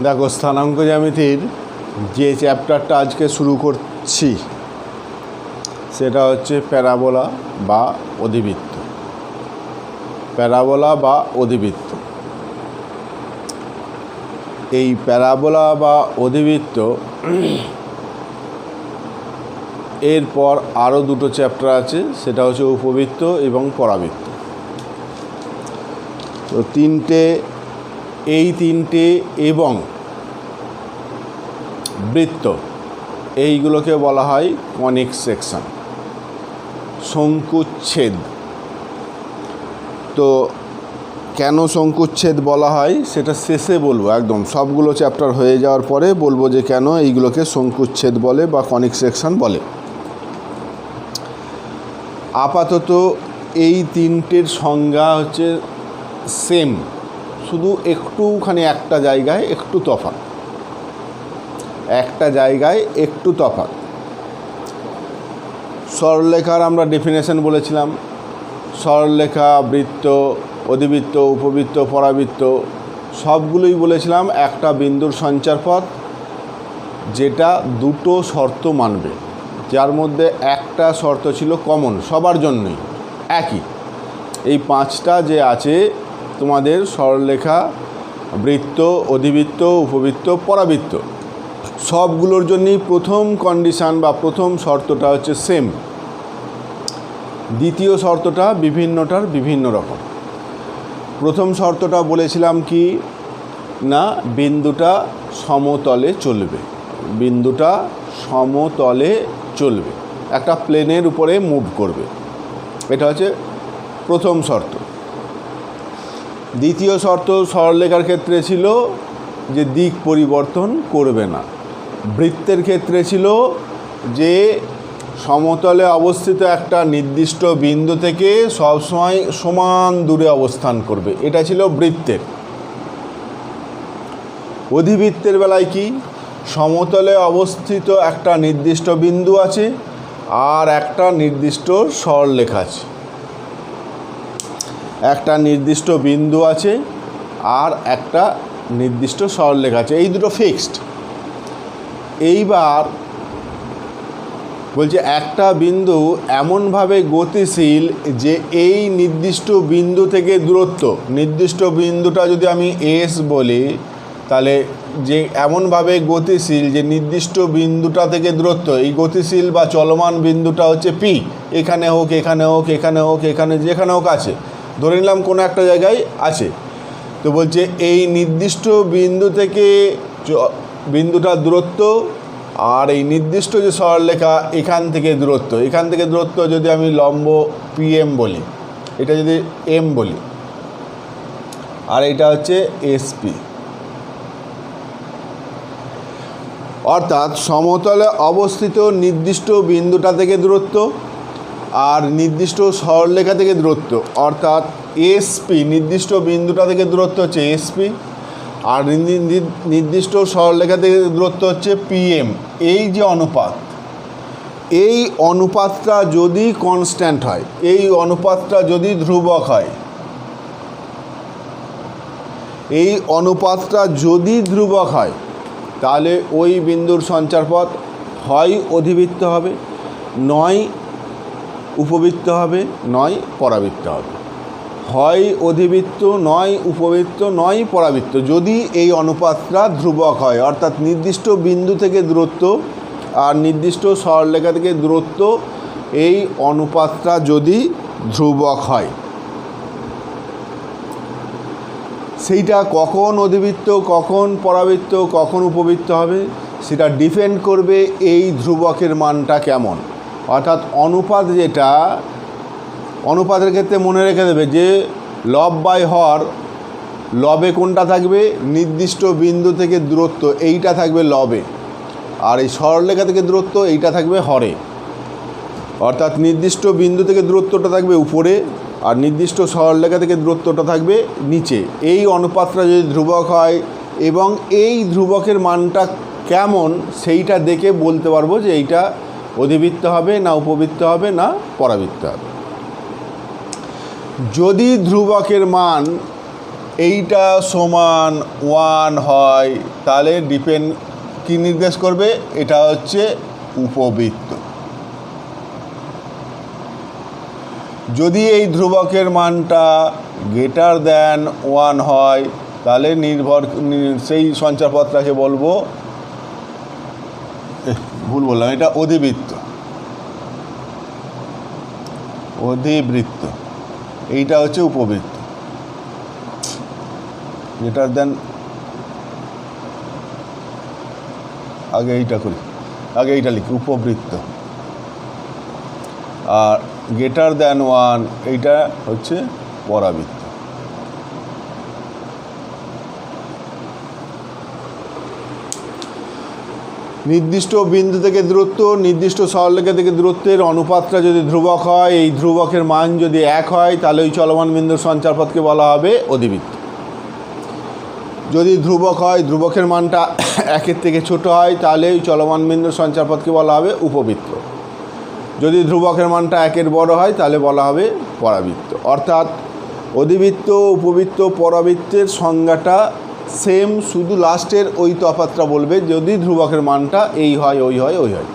দেখো, স্থানাঙ্ক জ্যামিতির যে চ্যাপ্টারটা আজকে শুরু করছি সেটা হচ্ছে প্যারাবোলা বা অধিবৃত্ত। প্যারাবোলা বা অধিবৃত্ত, এই প্যারাবোলা বা অধিবৃত্ত এরপর আরও দুটো চ্যাপ্টার আছে, সেটা হচ্ছে উপবৃত্ত এবং পরাবৃত্ত। তো এই তিনটে এবং বৃত্ত, এইগুলোকে বলা হয় কনিক সেকশন, শঙ্কুচ্ছেদ। তো কেন শঙ্কুচ্ছেদ বলা হয় সেটা শেষে বলবো, একদম সবগুলো চ্যাপ্টার হয়ে যাওয়ার পরে বলবো যে কেন এইগুলোকে শঙ্কুচ্ছেদ বলে বা কনিক সেকশন বলে। আপাতত এই তিনটের সংজ্ঞা হচ্ছে সেম, শুধু একটুখানি একটা জায়গায় একটু তফাৎ, সরলরেখার আমরা ডেফিনেশন বলেছিলাম। সরলরেখা, বৃত্ত, অধিবৃত্ত, উপবৃত্ত, পরাবৃত্ত সবগুলোই বলেছিলাম একটা বিন্দুর সঞ্চারপথ যেটা দুটো শর্ত মানবে, যার মধ্যে একটা শর্ত ছিল কমন, সবার জন্যই একই। এই পাঁচটা যে আছে তোমাদের সরলরেখা, বৃত্ত, অধিবৃত্ত, উপবৃত্ত, পরাবৃত্ত, সবগুলোর জন্যই প্রথম কন্ডিশান বা প্রথম শর্তটা হচ্ছে সেম। দ্বিতীয় শর্তটা বিভিন্নটার বিভিন্ন রকম। প্রথম শর্তটা বলেছিলাম কি না, বিন্দুটা সমতলে চলবে, একটা প্লেনের উপরে মুভ করবে, এটা হচ্ছে প্রথম শর্ত। দ্বিতীয় শর্ত সরলরেখার ক্ষেত্রে ছিল যে দিক পরিবর্তন করবে না। বৃত্তের ক্ষেত্রে ছিল যে সমতলে অবস্থিত একটা নির্দিষ্ট বিন্দু থেকে সবসময় সমান দূরে অবস্থান করবে, এটা ছিল বৃত্তের। অধিবৃত্তের বেলায় কি, সমতলে অবস্থিত একটা নির্দিষ্ট বিন্দু আছে আর একটা নির্দিষ্ট সরলরেখা আছে, একটা নির্দিষ্ট বিন্দু আছে আর একটা নির্দিষ্ট সরলরেখা আছে, এই দুটো ফিক্সড। এইবার বলছে একটা বিন্দু এমনভাবে গতিশীল যে এই নির্দিষ্ট বিন্দু থেকে দূরত্ব, নির্দিষ্ট বিন্দুটা যদি আমি এস বলি, তাহলে যে এমনভাবে গতিশীল যে নির্দিষ্ট বিন্দুটা থেকে দূরত্ব, এই গতিশীল বা চলমান বিন্দুটা হচ্ছে পি, এখানে হোক, এখানে হোক, এখানে হোক, এখানে যেখানে হোক আছে, ধরে নিলাম কোনো একটা জায়গায় আছে। তো বলছে এই নির্দিষ্ট বিন্দু থেকে বিন্দুটার দূরত্ব আর এই নির্দিষ্ট যে সরলরেখা এখান থেকে দূরত্ব যদি আমি লম্ব পিএম বলি, এটা যদি এম বলি, আর এটা হচ্ছে এসপি, অর্থাৎ সমতলে অবস্থিত নির্দিষ্ট বিন্দুটা থেকে দূরত্ব আর নির্দিষ্ট সরলরেখা থেকে দূরত্ব, অর্থাৎ এসপি, নির্দিষ্ট বিন্দুটা থেকে দূরত্ব হচ্ছে এসপি, আর নির্দিষ্ট সরলরেখা থেকে দূরত্ব হচ্ছে পিএম। এই যে অনুপাত, এই অনুপাতটা যদি কনস্ট্যান্ট হয়, এই অনুপাতটা যদি ধ্রুবক হয়, এই অনুপাতটা যদি ধ্রুবক হয়, তাহলে ওই বিন্দুর সঞ্চারপথ হয় অধিবৃত্ত হবে, নয় উপবৃত্ত হবে, নয় পরাবৃত্ত হবে। হয় অধিবৃত্ত, নয় উপবৃত্ত, নয় পরাবৃত্ত, যদি এই অনুপাতটা ধ্রুবক হয়, অর্থাৎ নির্দিষ্ট বিন্দু থেকে দূরত্ব আর নির্দিষ্ট সরলরেখা থেকে দূরত্ব, এই অনুপাতটা যদি ধ্রুবক হয়। সেইটা কখন অধিবৃত্ত, কখন পরাবৃত্ত, কখন উপবৃত্ত হবে, সেটা ডিপেন্ড করবে এই ধ্রুবকের মানটা কেমন। অর্থাৎ অনুপাত, যেটা অনুপাতের ক্ষেত্রে মনে রেখে দেবে যে লব বাই হর, লবে কোনটা থাকবে, নির্দিষ্ট বিন্দু থেকে দূরত্ব এইটা থাকবে লবে, আর এই সরলরেখা থেকে দূরত্ব এইটা থাকবে হরে। অর্থাৎ নির্দিষ্ট বিন্দু থেকে দূরত্বটা থাকবে উপরে আর নির্দিষ্ট সরলরেখা থেকে দূরত্বটা থাকবে নিচে। এই অনুপাতটা যদি ধ্রুবক হয় এবং এই ধ্রুবকের মানটা কেমন সেইটা দেখে বলতে পারবো যে এইটা অধিবৃত্ত হবে না উপবৃত্ত হবে না পরাবৃত্ত হবে। যদি ধ্রুবকের মান এইটা সমান 1 হয়, তাহলে ডিপেন্ড কি নির্দেশ করবে? এটা হচ্ছে উপবৃত্ত। যদি এই ধ্রুবকের মানটা গ্রেটার দ্যান 1 হয়, তাহলে সেই সঞ্চারপথটাকে বলবো, ভুল বললাম, এটা অধিবৃত্ত। অধিবৃত্ত, এইটা হচ্ছে উপবৃত্ত। গ্রেটার দ্যান, আগে এইটা করি, আগে এইটা লিখি, উপবৃত্ত। আর গ্রেটার দ্যান 1 এইটা হচ্ছে পরাবৃত্ত। নির্দিষ্ট বিন্দু থেকে দূরত্ব, নির্দিষ্ট সরলরেখা থেকে দূরত্বের অনুপাতটা যদি ধ্রুবক হয়, এই ধ্রুবকের মান যদি 1 হয়, তাহলে ওই চলমান বিন্দুর সঞ্চারপথকে বলা হবে অধিবৃত্ত। যদি ধ্রুবক হয়, ধ্রুবকের মানটা 1-এর থেকে ছোট হয়, তাহলে ওই চলমান বিন্দুর সঞ্চারপথকে বলা হবে উপবৃত্ত। যদি ধ্রুবকের মানটা 1-এর বড় হয়, তাহলে বলা হবে পরাবৃত্ত। অর্থাৎ অধিবৃত্ত, উপবৃত্ত, পরাবৃত্তের সংজ্ঞাটা সেম, শুধু লাস্টের ওই তফাৎটা বলবে যদি ধ্রুবকের মানটা এই হয়, ওই হয়, ওই হয়।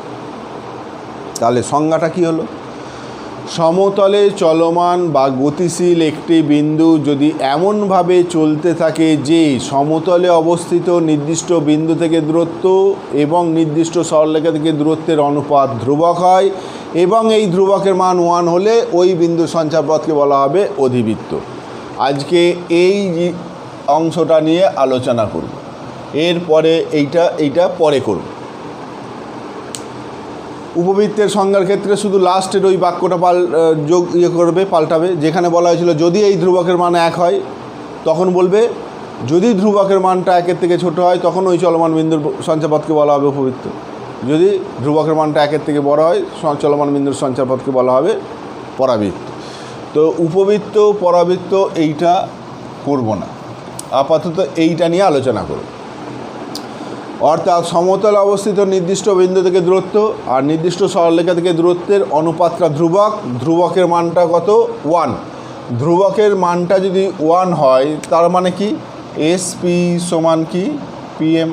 তাহলে সংজ্ঞাটা কি হলো? সমতলে চলমান বা গতিশীল একটি বিন্দু যদি এমনভাবে চলতে থাকে যে সমতলে অবস্থিত নির্দিষ্ট বিন্দু থেকে দূরত্ব এবং নির্দিষ্ট সরলরেখা থেকে দূরত্বের অনুপাত ধ্রুবক হয় এবং এই ধ্রুবকের মান 1 হলে ওই বিন্দুর সঞ্চারপথকে বলা হবে অধিবৃত্ত। আজকে এই অংশটা নিয়ে আলোচনা করব, এরপরে এইটা পরে করব। উপবৃত্তের সংজ্ঞার ক্ষেত্রে শুধু লাস্টের ওই বাক্যটা পাল্টাবে। যেখানে বলা হয়েছিল যদি এই ধ্রুবকের মান 1 হয়, তখন বলবে যদি ধ্রুবকের মানটা 1-এর থেকে ছোট হয়, তখন ওই চলমান বিন্দুর সঞ্চারপথকে বলা হবে উপবৃত্ত। যদি ধ্রুবকের মানটা 1-এর থেকে বড় হয়, চলমান বিন্দুর সঞ্চারপথকে বলা হবে পরাবৃত্ত। তো উপবৃত্ত, পরাবৃত্ত এইটা করব না, আপাতত এইটা নিয়ে আলোচনা করব। অর্থাৎ সমতলে অবস্থিত নির্দিষ্ট বিন্দু থেকে দূরত্ব আর নির্দিষ্ট সরলরেখা থেকে দূরত্বের অনুপাতটা ধ্রুবক, ধ্রুবকের মানটা কত? 1। ধ্রুবকের মানটা যদি 1 হয়, তার মানে কি এসপি সমান কি পিএম।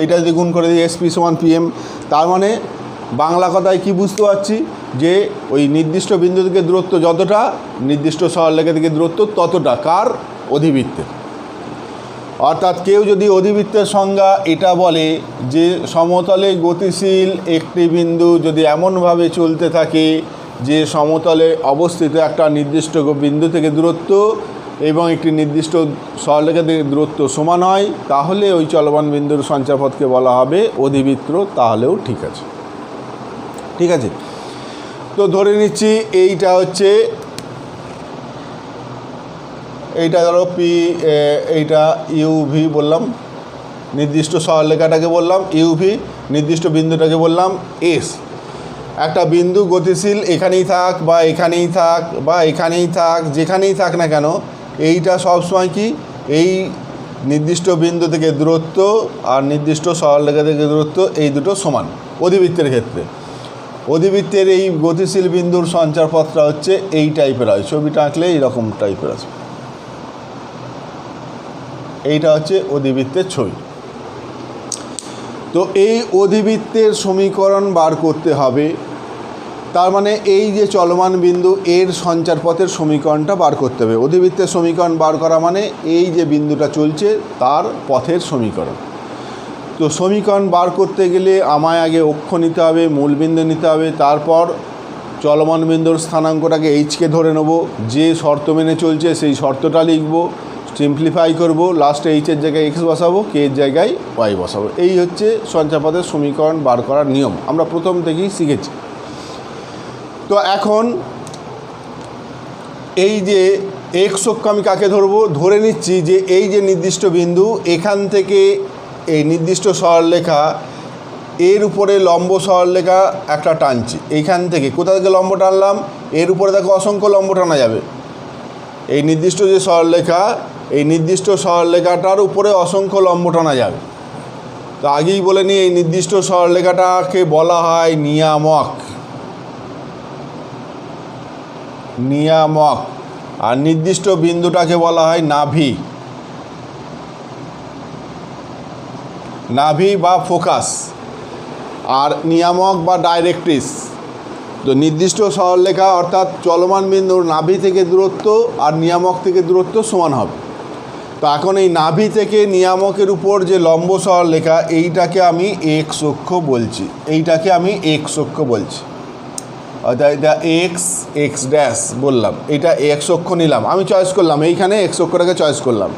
এটা যদি গুণ করে দিই এসপি সমান পিএম, তার মানে বাংলা কথায় কি বুঝতে পারছি? যে ওই নির্দিষ্ট বিন্দু থেকে দূরত্ব যতটা, নির্দিষ্ট সরলরেখা থেকে দূরত্ব ততটা, কার? অধিবৃত্তের। অর্থাৎ কেউ যদি অধিবৃত্তের সংজ্ঞা এটা বলে যে সমতলে গতিশীল একটি বিন্দু যদি এমনভাবে চলতে থাকে যে সমতলে অবস্থিত একটা নির্দিষ্ট বিন্দু থেকে দূরত্ব এবং একটি নির্দিষ্ট সরলরেখা থেকে দূরত্ব সমান হয়, তাহলে ওই চলমান বিন্দুর সঞ্চারপথকে বলা হবে অধিবৃত্ত। তাহলেও ঠিক আছে, ঠিক আছে। তো ধরে নিচ্ছি এইটা হচ্ছে, এইটা ধরো পি, এইটা ইউভি বললাম, নির্দিষ্ট সরলরেখাটাকে বললাম ইউভি, নির্দিষ্ট বিন্দুটাকে বললাম এস। একটা বিন্দু গতিশীল এখানেই থাক বা এখানেই থাক বা এখানেই থাক, যেখানেই থাক না কেন, এইটা সবসময় কি এই নির্দিষ্ট বিন্দু থেকে দূরত্ব আর নির্দিষ্ট সরলরেখা থেকে দূরত্ব এই দুটো সমান। অধিবৃত্তের ক্ষেত্রে অধিবৃত্তের এই গতিশীল বিন্দুর সঞ্চারপথটা হচ্ছে এই টাইপের হয়, ছবিটা আঁকলে এইরকম টাইপের আছে। এইটা হচ্ছে অধিবৃত্তের ছবি। তো এই অধিবৃত্তের সমীকরণ বার করতে হবে, তার মানে এই যে চলমান বিন্দু এর সঞ্চারপথের সমীকরণটা বার করতে হবে। অধিবৃত্তের সমীকরণ বার করা মানে এই যে বিন্দুটা চলছে তার পথের সমীকরণ। তো সমীকরণ বার করতে গেলে আমায় আগে অক্ষ নিতে হবে, মূলবিন্দু নিতে হবে, তারপর চলমান বিন্দুর স্থানাঙ্কটাকে এইচকে ধরে নেব, যে শর্ত মেনে চলছে সেই শর্তটা লিখব, সিম্পলিফাই করব, লাস্টে এইচের জায়গায় এক্স বসাবো, কে এর জায়গায় ওয়াই বসাবো। এই হচ্ছে সঞ্চারপথের সমীকরণ বার করার নিয়ম, আমরা প্রথম থেকেই শিখেছি। তো এখন এই যে এক্স অক্ষ আমি কাকে ধরবো? ধরে নিচ্ছি যে এই যে নির্দিষ্ট বিন্দু, এখান থেকে এই নির্দিষ্ট সরলরেখা এর উপরে লম্ব সরলরেখা একটা টানছি। এইখান থেকে কোথা থেকে লম্ব টানলাম? এর উপরে দেখো অসংখ্য লম্ব টানা যাবে। এই নির্দিষ্ট যে সরলরেখা, এই নির্দিষ্ট সরলরেখাটার উপরে অসংখ্য লম্ব টানা যাবে। তো আগেই বলে নিই, এই নির্দিষ্ট সরলরেখাটাকে বলা হয় নিয়ামক। নিয়ামক। আর নির্দিষ্ট বিন্দুটাকে বলা হয় নাভি, নাভি বা ফোকাস। আর নিয়ামক বা ডাইরেক্ট্রিক্স, তো নির্দিষ্ট সরলরেখা অর্থাৎ চলমান বিন্দুর নাভি থেকে দূরত্ব আর নিয়ামক থেকে দূরত্ব সমান হবে। তো এখন এই নাভি থেকে নিয়ামকের উপর যে লম্ব সরলরেখা, এইটাকে আমি এক্স অক্ষ বলছি, এইটাকে আমি এক্স অক্ষ বলছি, অর্থাৎ এটা এক্স এক্স ড্যাশ বললাম, এটা এক্স অক্ষ নিলাম, আমি চয়েস করলাম, এইখানে এক্স অক্ষটাকে চয়েস করলাম।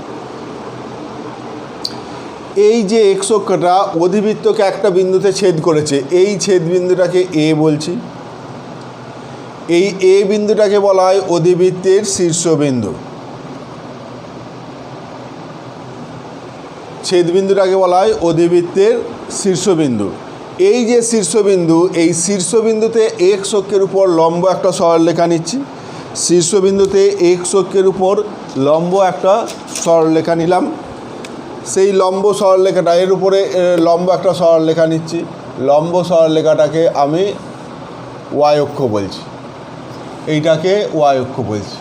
এই যে এক্স অক্ষটা অধিবৃত্তকে একটা বিন্দুতে ছেদ করেছে, এই ছেদ বিন্দুটাকে এ বলছি। এই এ বিন্দুটাকে বলা হয় অধিবৃত্তের শীর্ষবিন্দু, ছেদবিন্দুটাকে বলা হয় অধিবৃত্তের শীর্ষবিন্দু। এই যে শীর্ষবিন্দু, এই শীর্ষবিন্দুতে এক্স অক্ষের উপর লম্ব একটা সরলরেখা নিচ্ছি, শীর্ষবিন্দুতে এক্স অক্ষের উপর লম্ব একটা সরলরেখা নিলাম। সেই লম্ব সরলরেখাটা, এর উপরে লম্ব একটা সরলরেখা নিচ্ছি, লম্ব সরলরেখাটাকে আমি ওয়াই অক্ষ বলছি, এইটাকে ওয়াই অক্ষ বলছি।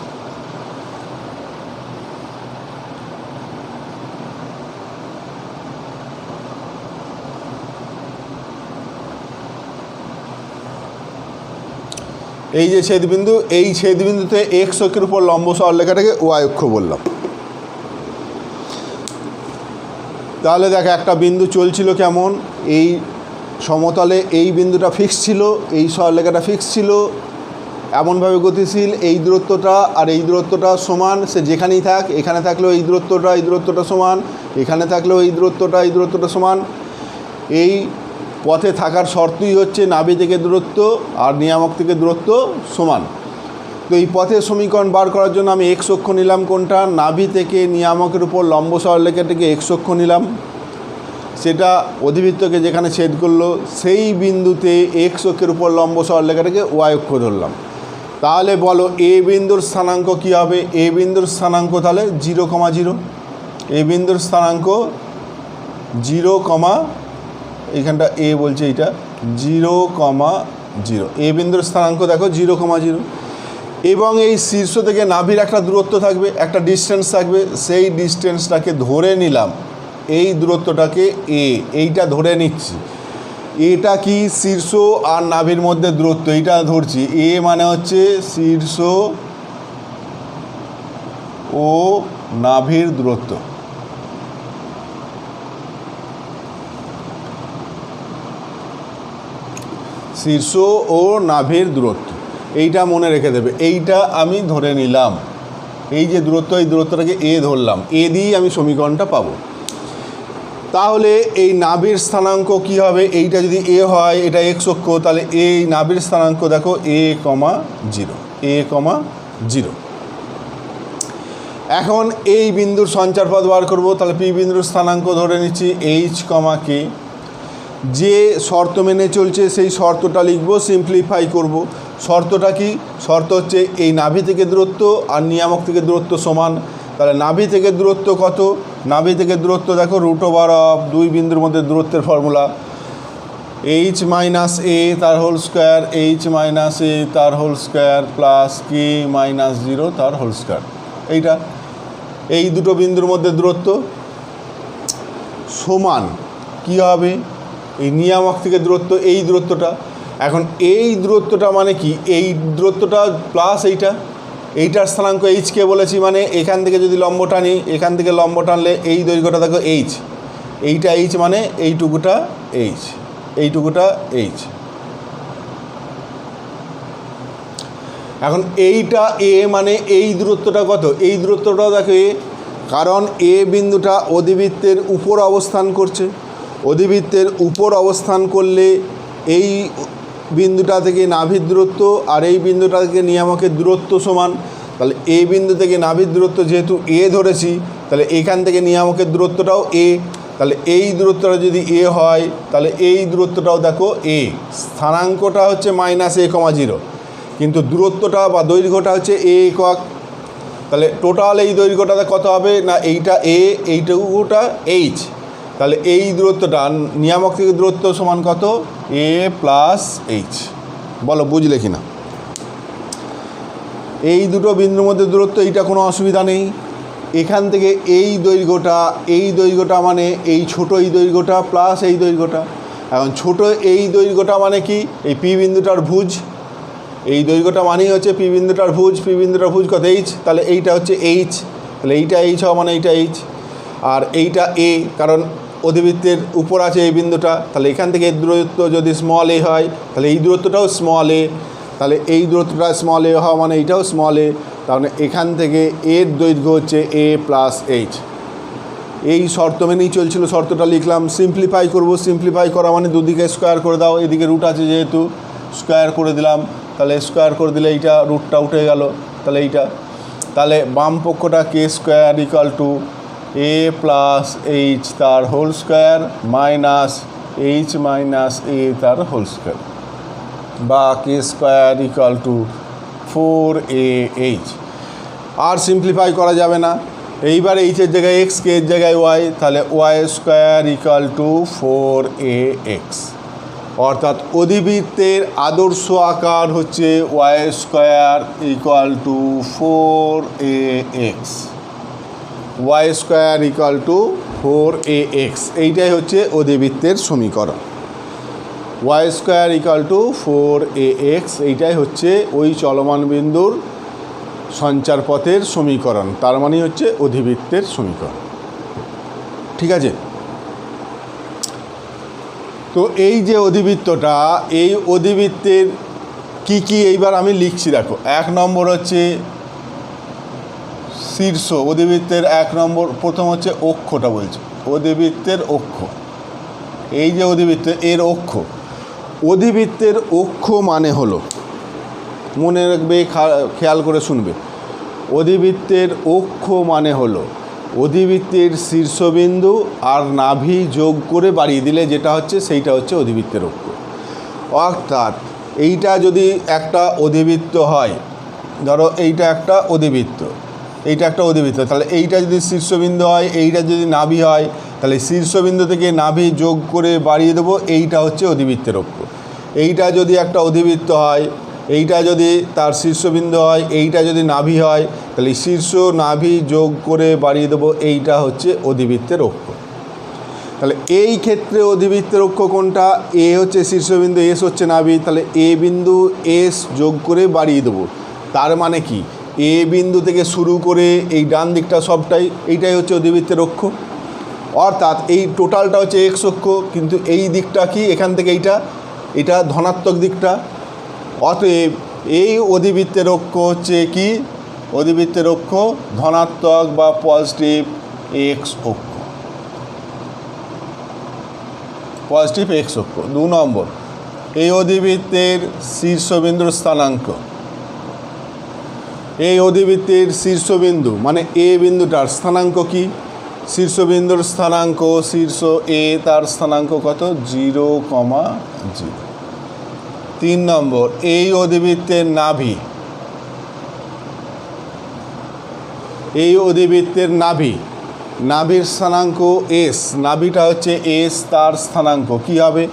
এই যে ছেদবিন্দু, এই ছেদবিন্দুতে এক্স অক্ষের উপর লম্ব সরলরেখাটাকে ওয়াই অক্ষ বললাম। তাহলে দেখ একটা বিন্দু চলছিল কেমন, এই সমতলে এই বিন্দুটা ফিক্স ছিল, এই সরলরেখাটা ফিক্স ছিল, এমনভাবে গতিশীল, এই দূরত্বটা আর এই দূরত্বটা সমান, সে যেখানেই থাক, এখানে থাকলেও এই দূরত্বটা সমান, এখানে থাকলেও এই দূরত্বটা সমান। এই পথে থাকার শর্তই হচ্ছে নাভি থেকে দূরত্ব আর নিয়ামক থেকে দূরত্ব সমান। তো এই পথের সমীকরণ বার করার জন্য আমি এক্স অক্ষ নিলাম, কোনটা, নাভি থেকে নিয়ামকের উপর লম্ব সরলরেখাটাকে এক্স অক্ষ নিলাম, সেটা অধিবৃত্তকে যেখানে ছেদ করলো সেই বিন্দুতে এক্স অক্ষের উপর লম্ব সরলরেখাটাকে ওয়াই অক্ষ ধরলাম। তাহলে বলো এ বিন্দুর স্থানাঙ্ক কী হবে? এ বিন্দুর স্থানাঙ্ক তাহলে 0,0, এ বিন্দুর স্থানাঙ্ক 0, এইখানটা এ বলছে, এইটা 0,0, এ বিন্দুর স্থানাঙ্ক দেখো 0,0। এবং এই শীর্ষ থেকে নাভির একটা দূরত্ব থাকবে, একটা ডিস্টেন্স থাকবে, সেই ডিস্টেন্সটাকে ধরে নিলাম, এই দূরত্বটাকে এ, এইটা ধরে নিচ্ছি। এটা কি শীর্ষ আর নাভির মধ্যে দূরত্ব, এইটা ধরছি। এ মানে হচ্ছে শীর্ষ ও নাভির দূরত্ব। শীর্ষ ও নাভির দূরত্ব, এইটা মনে রেখে দেবে। এইটা আমি ধরে নিলাম, এই যে দূরত্ব, এই দূরত্বটাকে এ ধরলাম, এ দিয়েই আমি সমীকরণটা পাবো। তাহলে এই নাভির স্থানাঙ্ক কি হবে? এইটা যদি এ হয়, এটা এক্স অক্ষ, তাহলে এই নাভির স্থানাঙ্ক দেখো a,0। এখন এই বিন্দুর সঞ্চারপথ বার করবো, তাহলে পি বিন্দুর স্থানাঙ্ক ধরে নিচ্ছি h,k। যে শর্ত মেনে চলছে সেই শর্তটা লিখবো, সিম্পলিফাই করব। শর্তটা কি? শর্ত হচ্ছে এই নাভি থেকে দূরত্ব আর নিয়ামক থেকে দূরত্ব সমান। তাহলে নাভি থেকে দূরত্ব কত? নাভি থেকে দূরত্ব দেখো √অফ দুই বিন্দুর মধ্যে দূরত্বের ফর্মুলা h - a তার হোল স্কোয়ার, h - a তার হোল স্কোয়ার প্লাস k - 0 তার হোল স্কোয়ার। এইটা এই দুটো বিন্দুর মধ্যে দূরত্ব সমান কি হবে? এই নিয়ামক থেকে দূরত্ব, এই দূরত্বটা। এখন এই দূরত্বটা মানে কি? এই দূরত্বটা প্লাস এইটার স্থানাঙ্ক এইচকে বলেছি, মানে এখান থেকে যদি লম্ব টানি, এখান থেকে লম্ব টানলে এই দৈর্ঘ্যটা দেখো এইচ, এইটা এইচ মানে এইটুকুটা এইচ, এইটুকুটা এইচ। এখন এইটা এ মানে এই দূরত্বটা কত? এই দূরত্বটাও দেখো এ, কারণ এ বিন্দুটা অধিবৃত্তের উপর অবস্থান করছে। অধিবৃত্তের উপর অবস্থান করলে এই বিন্দুটা থেকে নাভির দূরত্ব আর এই বিন্দুটা থেকে নিয়ামকের দূরত্ব সমান। তাহলে এই বিন্দু থেকে নাভির দূরত্ব যেহেতু এ ধরেছি, তাহলে এখান থেকে নিয়ামকের দূরত্বটাও এ। তাহলে এই দূরত্বটা যদি এ হয়, তাহলে এই দূরত্বটাও দেখো এ। স্থানাঙ্কটা হচ্ছে -a,0, কিন্তু দূরত্বটা বা দৈর্ঘ্যটা হচ্ছে এ একক। তাহলে টোটাল এই দৈর্ঘ্যটা কত হবে? না এইটা এ, এইটুকুটা এইচ। তাহলে এই দূরত্বটা নিয়ামক থেকে দূরত্ব সমান কত? a + h। বলো বুঝলে কি না? এই দুটো বিন্দুর মধ্যে দূরত্ব, এইটা কোনো অসুবিধা নেই। এখান থেকে এই দৈর্ঘ্যটা মানে এই ছোটো এই দৈর্ঘ্যটা প্লাস এই দৈর্ঘ্যটা। এখন ছোটো এই দৈর্ঘ্যটা মানে কি, এই পি বিন্দুটার ভুজ, এই দৈর্ঘ্যটা মানেই হচ্ছে পি বিন্দুটার ভুজ। পি বিন্দুটার ভুজ কত, এইচ, তাহলে এইটা হচ্ছে এইচ, তাহলে এইটা এইচ হওয়া মানে এইটা এইচ। আর এইটা এ, কারণ অধিবৃত্তের উপর আছে এই বিন্দুটা, তাহলে এখান থেকে এর দূরত্ব যদি স্মল এ হয় তাহলে এই দূরত্বটাও স্মল এ, তাহলে এই দূরত্বটা স্মল এ হওয়া মানে এইটাও স্মল এ। তাহলে এখান থেকে এর দৈর্ঘ্য হচ্ছে এ প্লাস এইচ। এই শর্ত মেনেই চলছিল, শর্তটা লিখলাম। সিম্পলিফাই করব, সিম্পলিফাই করা মানে দুদিকে স্কোয়ার করে দাও, এদিকে রুট আছে যেহেতু স্কোয়ার করে দিলাম, তাহলে স্কোয়ার করে দিলে এইটা রুটটা উঠে গেল, তাহলে এইটা, তাহলে বাম পক্ষটা কে square equal to A plus H তার whole square minus H minus A তার হোল স্কোয়ার, বা কে স্কোয়ার ইকাল টু 4aH। আর সিম্পলিফাই করা যাবে না। এইবার এইচের জায়গায় এক্স, কে এর জায়গায় ওয়াই, তাহলে Y square equal to 4ax। অর্থাৎ অধিবৃত্তের আদর্শ আকার হচ্ছে y square equal to 4ax। Y square equal to 4ax, এইটাই হচ্ছে অধিবৃত্তের সমীকরণ। Y square equal to 4ax, এইটাই হচ্ছে ওই চলমান বিন্দুর সঞ্চার পথের সমীকরণ, তার মানে হচ্ছে অধিবৃত্তের সমীকরণ। ঠিক আছে, তো এই যে অধিবৃত্তটা, এই অধিবৃত্তের কি কি এইবার আমি লিখছি দেখো। 1 নম্বর হচ্ছে শীর্ষ, অধিবৃত্তের 1 নম্বর প্রথম হচ্ছে অক্ষটা বলছে, অধিবৃত্তের অক্ষ। এই যে অধিবৃত্ত এর অক্ষ, অধিবৃত্তের অক্ষ মানে হলো, মনে রাখবে, খেয়াল করে শুনবে, অধিবৃত্তের অক্ষ মানে হলো অধিবৃত্তের শীর্ষবিন্দু আর নাভি যোগ করে বাড়িয়ে দিলে যেটা হচ্ছে সেইটা হচ্ছে অধিবৃত্তের অক্ষ। অর্থাৎ এইটা যদি একটা অধিবৃত্ত হয়, ধরো এইটা একটা অধিবৃত্ত, এইটা একটা অধিবৃত্ত, তাহলে এইটা যদি শীর্ষবিন্দু হয়, এইটা যদি নাভি হয়, তাহলে শীর্ষবিন্দু থেকে নাভি যোগ করে বাড়িয়ে দেবো, এইটা হচ্ছে অধিবৃত্তের অক্ষ। এইটা যদি একটা অধিবৃত্ত হয়, এইটা যদি তার শীর্ষবিন্দু হয়, এইটা যদি নাভি হয়, তাহলে শীর্ষ নাভি যোগ করে বাড়িয়ে দেবো, এইটা হচ্ছে অধিবৃত্তের অক্ষ। তাহলে এই ক্ষেত্রে অধিবৃত্তের অক্ষ কোনটা, এ হচ্ছে শীর্ষবিন্দু, এস হচ্ছে নাভি, তাহলে এ বিন্দু এস যোগ করে বাড়িয়ে দেবো। তার মানে কি, এ বিন্দু থেকে শুরু করে এই ডান দিকটা সবটাই, এইটাই হচ্ছে অধিবৃত্তের অক্ষ। অর্থাৎ এই টোটালটা হচ্ছে এক্স অক্ষ, কিন্তু এই দিকটা কি, এখান থেকে এটা ধনাত্মক দিকটা। অতএব এই অধিবৃত্তের অক্ষ হচ্ছে কি, অধিবৃত্তের অক্ষ ধনাত্মক বা পজিটিভ এক্স অক্ষ, পজিটিভ এক্স অক্ষ। 2 নম্বর, এই অধিবৃত্তের শীর্ষবিন্দুর স্থানাঙ্ক, এই অধিবৃত্তের শীর্ষবিন্দু মানে এ বিন্দুটার স্থানাঙ্ক কি, শীর্ষবিন্দুর স্থানাঙ্ক, শীর্ষ এ তার স্থানাঙ্ক কত, 0,0। 3 নম্বর, এই অধিবৃত্তের নাভি, এই অধিবৃত্তের নাভির স্থানাঙ্ক এস, নাভিটা হচ্ছে এস, তার স্থানাঙ্ক কি হবে,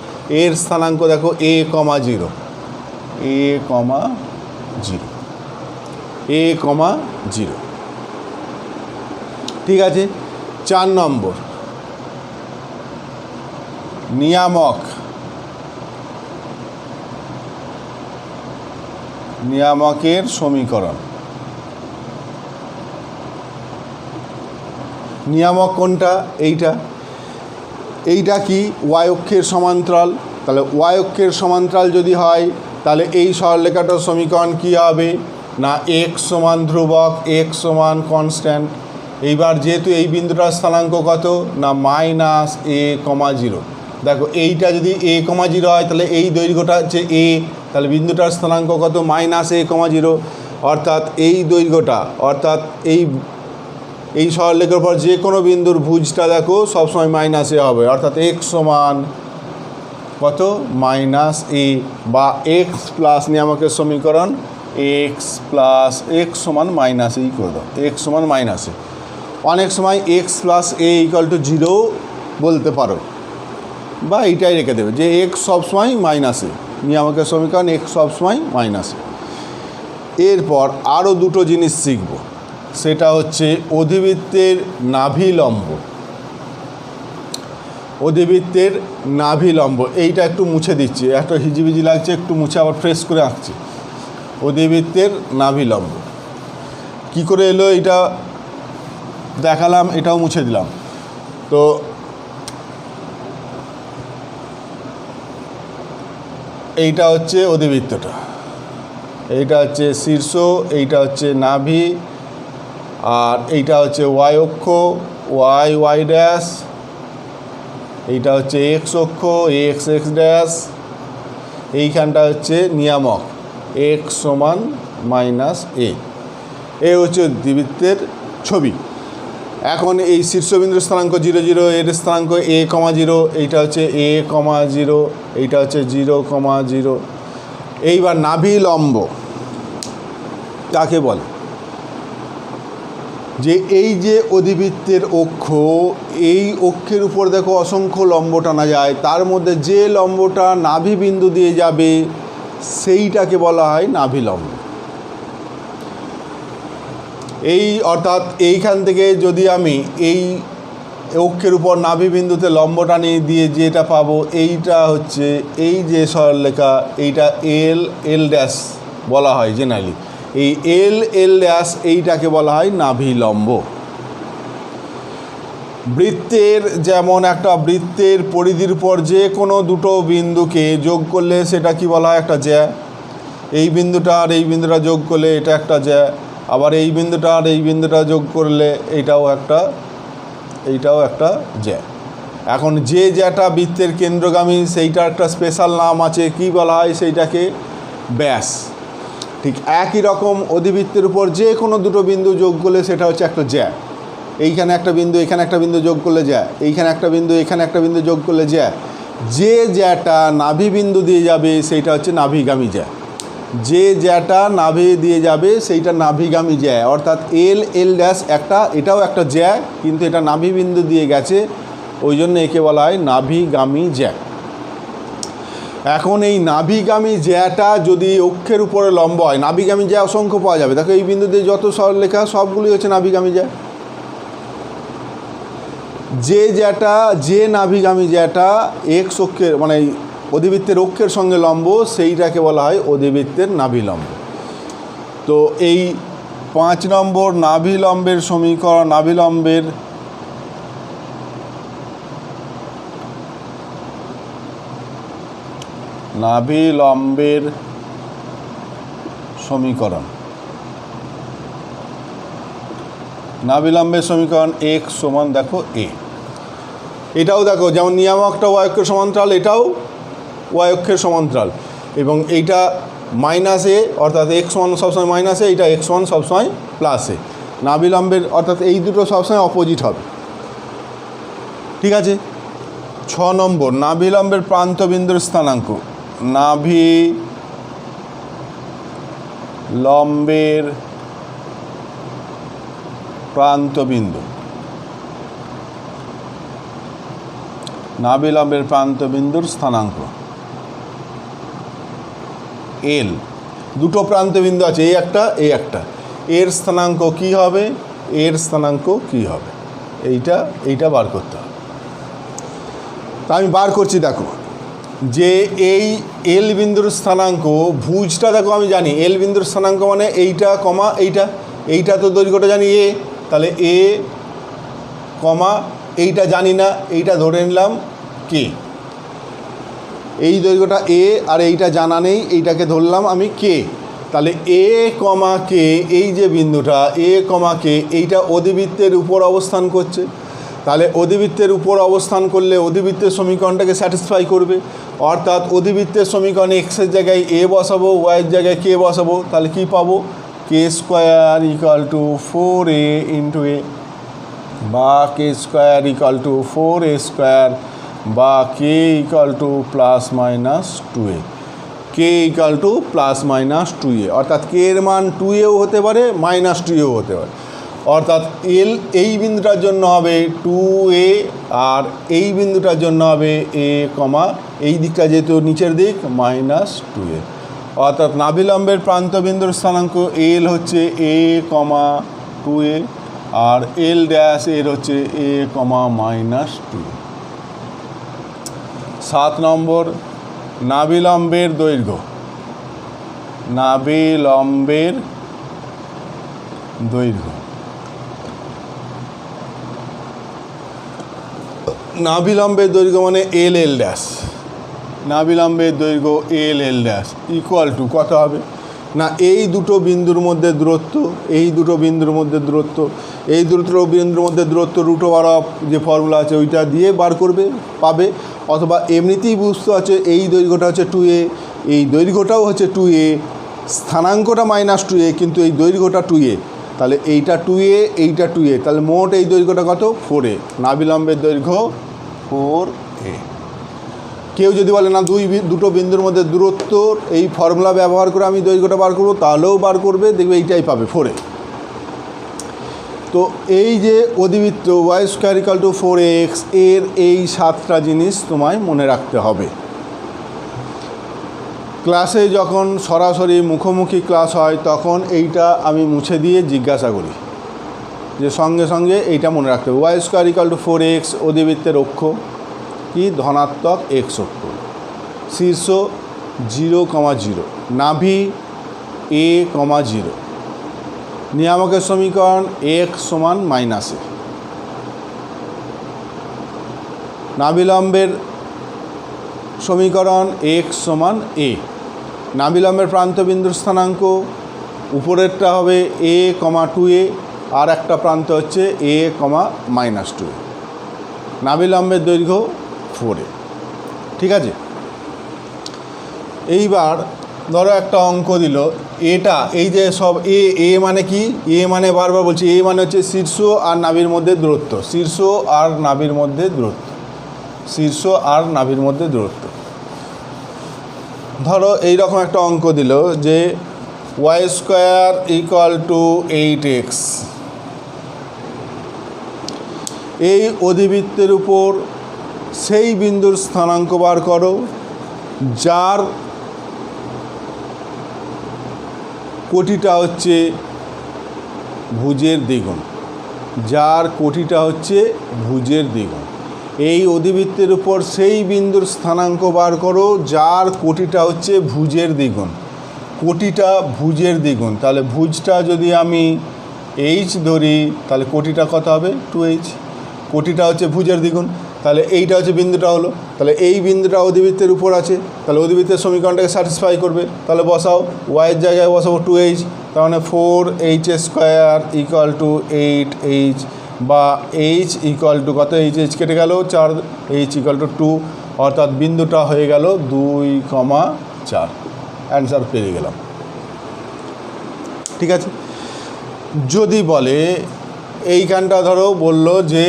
এর স্থানাঙ্ক দেখো a,0, a,0। ঠিক আছে। 4 নম্বর, নিয়ামকের সমীকরণ। নিয়ামক কোনটা, এইটা কি, ওয়াই অক্ষের সমান্তরাল, তাহলে ওয়াই অক্ষের সমান্তরাল যদি হয় তাহলে এই সরলরেখাটার সমীকরণ কি হবে না, এক্স সমান ধ্রুবক, এক্স সমান কনস্ট্যান্ট। এইবার যেহেতু এই বিন্দুটার স্থানাঙ্ক কত না -a,0, দেখো এইটা যদি a,0 হয় তাহলে এই দৈর্ঘ্যটা হচ্ছে a, তাহলে বিন্দুটার স্থানাঙ্ক কত -a,0। অর্থাৎ এই দৈর্ঘ্যটা, অর্থাৎ এই সরলরেখার পর যে কোনো বিন্দুর ভুজটা দেখো সবসময় -a হবে, অর্থাৎ x সমান কত -a, বা x প্লাস নিয়ামকের সমীকরণ x সমান -a করে দাও, x সমান -a। অনেক সময় x plus a equal to 0 বলতে পারো, বা এইটাই রেখে দেবে যে x সবসময় -a, নিয়ামকের সমীকরণ x সবসময় -a। এরপর আরও দুটো জিনিস শিখব, সেটা হচ্ছে অধিবৃত্তের নাভি লম্ব। অধিবৃত্তের নাভি লম্ব, এইটা একটু মুছে দিচ্ছি, একটা হিজিবিজি লাগছে, একটু মুছে আবার ফ্রেশ করে আঁকছি। অধিবৃত্তের নাভি লম্ব কী করে এলো এটা দেখালাম, এটাও মুছে দিলাম। তো এইটা হচ্ছে অধিবৃত্তটা, এইটা হচ্ছে শীর্ষ, এইটা হচ্ছে নাভি, আর এইটা হচ্ছে ওয়াই অক্ষ, ওয়াই ওয়াই ড্যাশ, এইটা হচ্ছে এক্স অক্ষ, এক্স এক্স ড্যাশ, এইখানটা হচ্ছে নিয়ামক এক্স সমান মাইনাস এ হচ্ছে অধিবৃত্তের ছবি। এখন এই শীর্ষবিন্দুর স্থানাঙ্ক 0 0, এর স্থানাঙ্ক a, 0, এইটা হচ্ছে a, 0, এইটা হচ্ছে 0, 0। এইবার নাভি লম্ব কাকে বলে? যে এই যে অধিবৃত্তের অক্ষ, এই অক্ষের উপর দেখো অসংখ্য লম্ব টানা যায়, তার মধ্যে যে লম্বটা নাভি বিন্দু দিয়ে যাবে সেইটাকে বলা হয় নাভি লম্ব। এই অর্থাৎ এইখান থেকে যদি আমি এই অক্ষের উপর নাভি বিন্দুতে লম্ব টানি দিয়ে যেটা পাবো, এইটা হচ্ছে এই যে সরলরেখা, এইটা এল এল ড্যাশ বলা হয় জেনারেলি, এই এল এল ড্যাশ এইটাকে বলা হয় নাভি লম্ব। বৃত্তের যেমন একটা বৃত্তের পরিধির উপর যে কোনো দুটো বিন্দুকে যোগ করলে সেটা কি বলা হয়? একটা জ্যা। এই বিন্দুটা আর এই বিন্দুটা যোগ করলে এটা একটা জ্যা, আবার এই বিন্দুটা আর এই বিন্দুটা যোগ করলে এইটাও একটা জ্যা। এখন যে জ্যাটা বৃত্তের কেন্দ্রগামী সেইটার একটা স্পেশাল নাম আছে, কি বলা হয় সেইটাকে? ব্যাস। ঠিক একই রকম অধিবৃত্তের উপর যে কোনো দুটো বিন্দু যোগ করলে সেটা হচ্ছে একটা জ্যা। এইখানে একটা বিন্দু, এখানে একটা বিন্দু যোগ করলে জ্যা, এইখানে একটা বিন্দু, এখানে একটা বিন্দু যোগ করলে জ্যা। যে জ্যাটা নাভি বিন্দু দিয়ে যাবে সেইটা হচ্ছে নাভিগামী জ্যা। যে জ্যাটা নাভি দিয়ে যাবে সেইটা নাভিগামী জ্যা, অর্থাৎ এল এল ড্যাশ একটা, এটাও একটা জ্যা, কিন্তু এটা নাভি বিন্দু দিয়ে গেছে, ওই জন্য একে বলা হয় নাভিগামী জ্যা। এখন এই নাভিগামী জ্যাটা যদি অক্ষের উপরে লম্ব হয়, নাভিগামী জ্যা অসংখ্য পাওয়া যাবে। দেখো এই বিন্দু দিয়ে যত সরলরেখা সবগুলি হচ্ছে নাভিগামী জ্যা। যে নাভিগামী জ্যাটা এক্স অক্ষের মানে অধিবৃত্তের অক্ষের সঙ্গে লম্ব, সেইটাকে বলা হয় অধিবৃত্তের নাভি লম্ব। তো এই 5 নম্বর নাভি লম্বের সমীকরণ, নাভি লম্বের সমীকরণ x সমান দেখো a। এটাও দেখো যেমন নিয়ামকটা y অক্ষের সমান্তরাল, এটাও y অক্ষের সমান্তরাল, এবং এইটা মাইনাস এ, অর্থাৎ x সমান সবসময় মাইনাস এ, এইটা x সমান সবসময় প্লাস এ। নাভি লম্বের অর্থাৎ এই দুটো সবসময় অপোজিট হবে, ঠিক আছে। 6 নম্বর নাভি লম্বের প্রান্তবিন্দুর স্থানাঙ্ক। নাভি লম্বের প্রান্তবিন্দু, নাভি লম্বের প্রান্তবিন্দুর স্থানাঙ্ক এল। দুটো প্রান্তবিন্দু আছে, এই একটা, এর স্থানাঙ্ক কি হবে? এইটা বার করতে হবে। তা আমি বার করছি। দেখো যে এই এল বিন্দুর স্থানাঙ্ক, ভুজটা দেখো আমি জানি এল বিন্দুর স্থানাঙ্ক মানে এইটা কমা এইটা তো দৈর্ঘ্যটা জানি এ, তাহলে এ কমা এইটা জানি না, এইটা ধরে নিলাম কে। এই দৈর্ঘ্যটা এ আর এইটা জানা নেই, এইটাকে ধরলাম আমি কে। তাহলে এ কমা কে, এই যে বিন্দুটা এ কমা কে, এইটা অধিবৃত্তের উপর অবস্থান করছে। তাহলে অধিবৃত্তের উপর অবস্থান করলে অধিবৃত্তের সমীকরণটাকে স্যাটিসফাই করবে, অর্থাৎ অধিবৃত্তের সমীকরণে এক্সের জায়গায় এ বসাবো, ওয়াইয়ের জায়গায় কে বসাবো, তাহলে কি পাবো? K square equal to 4a into a, বা কে square equal to 4a square, বা k equal to plus minus 2a। K equal to plus minus 2a, অর্থাৎ কে এর মান 2aও হতে পারে, মাইনাস 2aও হতে পারে। অর্থাৎ এল এই বিন্দুটার জন্য হবে 2a, আর এই বিন্দুটার জন্য হবে a, এই দিকটা যেহেতু নিচের দিক মাইনাস 2a। অর্থাৎ নাভিলম্বের প্রান্তবিন্দুর স্থানাঙ্ক এল হচ্ছে এ কমা 2a আর এল ড্যাশ এর হচ্ছে এ কমা -2। 7 নম্বর নাভিলম্বের দৈর্ঘ্য। নাভিলম্বের দৈর্ঘ্য নাভিলম্বের দৈর্ঘ্য মানে এল এল ড্যাশ। নাভিলম্বের দৈর্ঘ্য এল এল ড্যাশ ইকুয়াল টু কত হবে না এই দুটো বিন্দুর মধ্যে দূরত্ব, এই দুটো বিন্দুর মধ্যে দূরত্ব, এই দুটো বিন্দুর মধ্যে দূরত্ব √, যে ফর্মুলা আছে ওইটা দিয়ে বার করবে পাবে, অথবা এমনিতেই বুঝতে আছে এই দৈর্ঘ্যটা হচ্ছে 2a, এই দৈর্ঘ্যটাও হচ্ছে 2a, স্থানাঙ্কটা -2a কিন্তু এই দৈর্ঘ্যটা 2a, তাহলে এইটা 2a এইটা 2a, তাহলে মোট এই দৈর্ঘ্যটা কত 4a। নাভিলম্বের দৈর্ঘ্য 4a। কেউ যদি বলে না দুটো বিন্দুর মধ্যে দূরত্ব এই ফর্মুলা ব্যবহার করে আমি দৈর্ঘ্যটা বার করবো, তাহলেও বার করবে, দেখবে এইটাই পাবে 4a। তো এই যে অধিবৃত্ত y² = 4ax এর এই 7টা জিনিস তোমায় মনে রাখতে হবে। ক্লাসে যখন সরাসরি মুখোমুখি ক্লাস হয় তখন এইটা আমি মুছে দিয়ে জিজ্ঞাসা করি যে সঙ্গে সঙ্গে এইটা মনে রাখতে হবে। y² = 4ax অধিবৃত্তের অক্ষ কি ধনাত্মক x অক্ষ, শীর্ষ 0, 0, নাভি a, 0, নিয়ামকের সমীকরণ x = -a, নাভিলম্বের সমীকরণ x = a, নাভিলম্বের প্রান্তবিন্দুর স্থানাঙ্ক উপরেরটা হবে a, 2a আর একটা প্রান্ত হচ্ছে a, -2a, নাভিলম্বের দৈর্ঘ্য 4a। ঠিক আছে, এইবার ধরো একটা অঙ্ক দিল, এটা এই যে সব এ মানে কি, এ মানে বারবার বলছি এ মানে হচ্ছে শীর্ষ আর নাভির মধ্যে দূরত্ব, শীর্ষ আর নাভির মধ্যে দূরত্ব, শীর্ষ আর নাভির মধ্যে দূরত্ব। ধরো এইরকম একটা অঙ্ক দিল যে y² = 8x, এই অধিবৃত্তের উপর সেই বিন্দুর স্থানাঙ্ক বার করো যার কোটিটা হচ্ছে ভুজের দ্বিগুণ, যার কোটিটা হচ্ছে ভুজের দ্বিগুণ। এই অধিবৃত্তের উপর সেই বিন্দুর স্থানাঙ্ক বার করো যার কোটিটা হচ্ছে ভুজের দ্বিগুণ, কোটিটা ভুজের দ্বিগুণ। তাহলে ভুজটা যদি আমি h ধরি তাহলে কোটিটা কত হবে 2h, কোটিটা হচ্ছে ভুজের দ্বিগুণ। তাহলে এইটা হচ্ছে বিন্দুটা হলো, তাহলে এই বিন্দুটা অধিবৃত্তের উপর আছে, তাহলে অধিবৃত্তের সমীকরণটাকে স্যাটিসফাই করবে। তাহলে বসাও y এর জায়গায় বসাবো 2h, তার মানে 4h² = 8h বা h = কত h কেটে গেল 4, h = 2, অর্থাৎ বিন্দুটা হয়ে গেল 2, 4। অ্যান্সার পেয়ে গেলাম। ঠিক আছে, যদি বলে এইখানটা ধরো বলল যে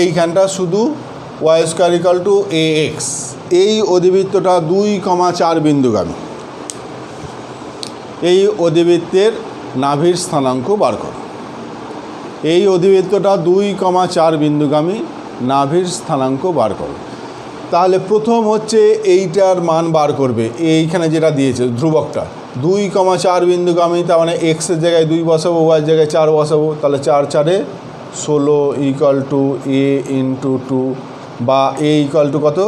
এইখানটা শুধু y² = ax, এই অধিবৃত্তটা 2, 4 বিন্দুগামী, এই অধিবৃত্তের নাভির স্থানাঙ্ক বার করো। এই অধিবৃত্তটা 2, 4 বিন্দুগামী, নাভির স্থানাঙ্ক বার করো। তাহলে প্রথম হচ্ছে এইটার মান বার করবে, এইখানে যেটা দিয়েছে ধ্রুবকটা 2, 4 বিন্দুগামী, তার মানে এক্সের জায়গায় 2 বসাবো, ওয়াইয়ের জায়গায় 4 বসাবো, তাহলে 4, 4 16 = a × 2 বা a = কত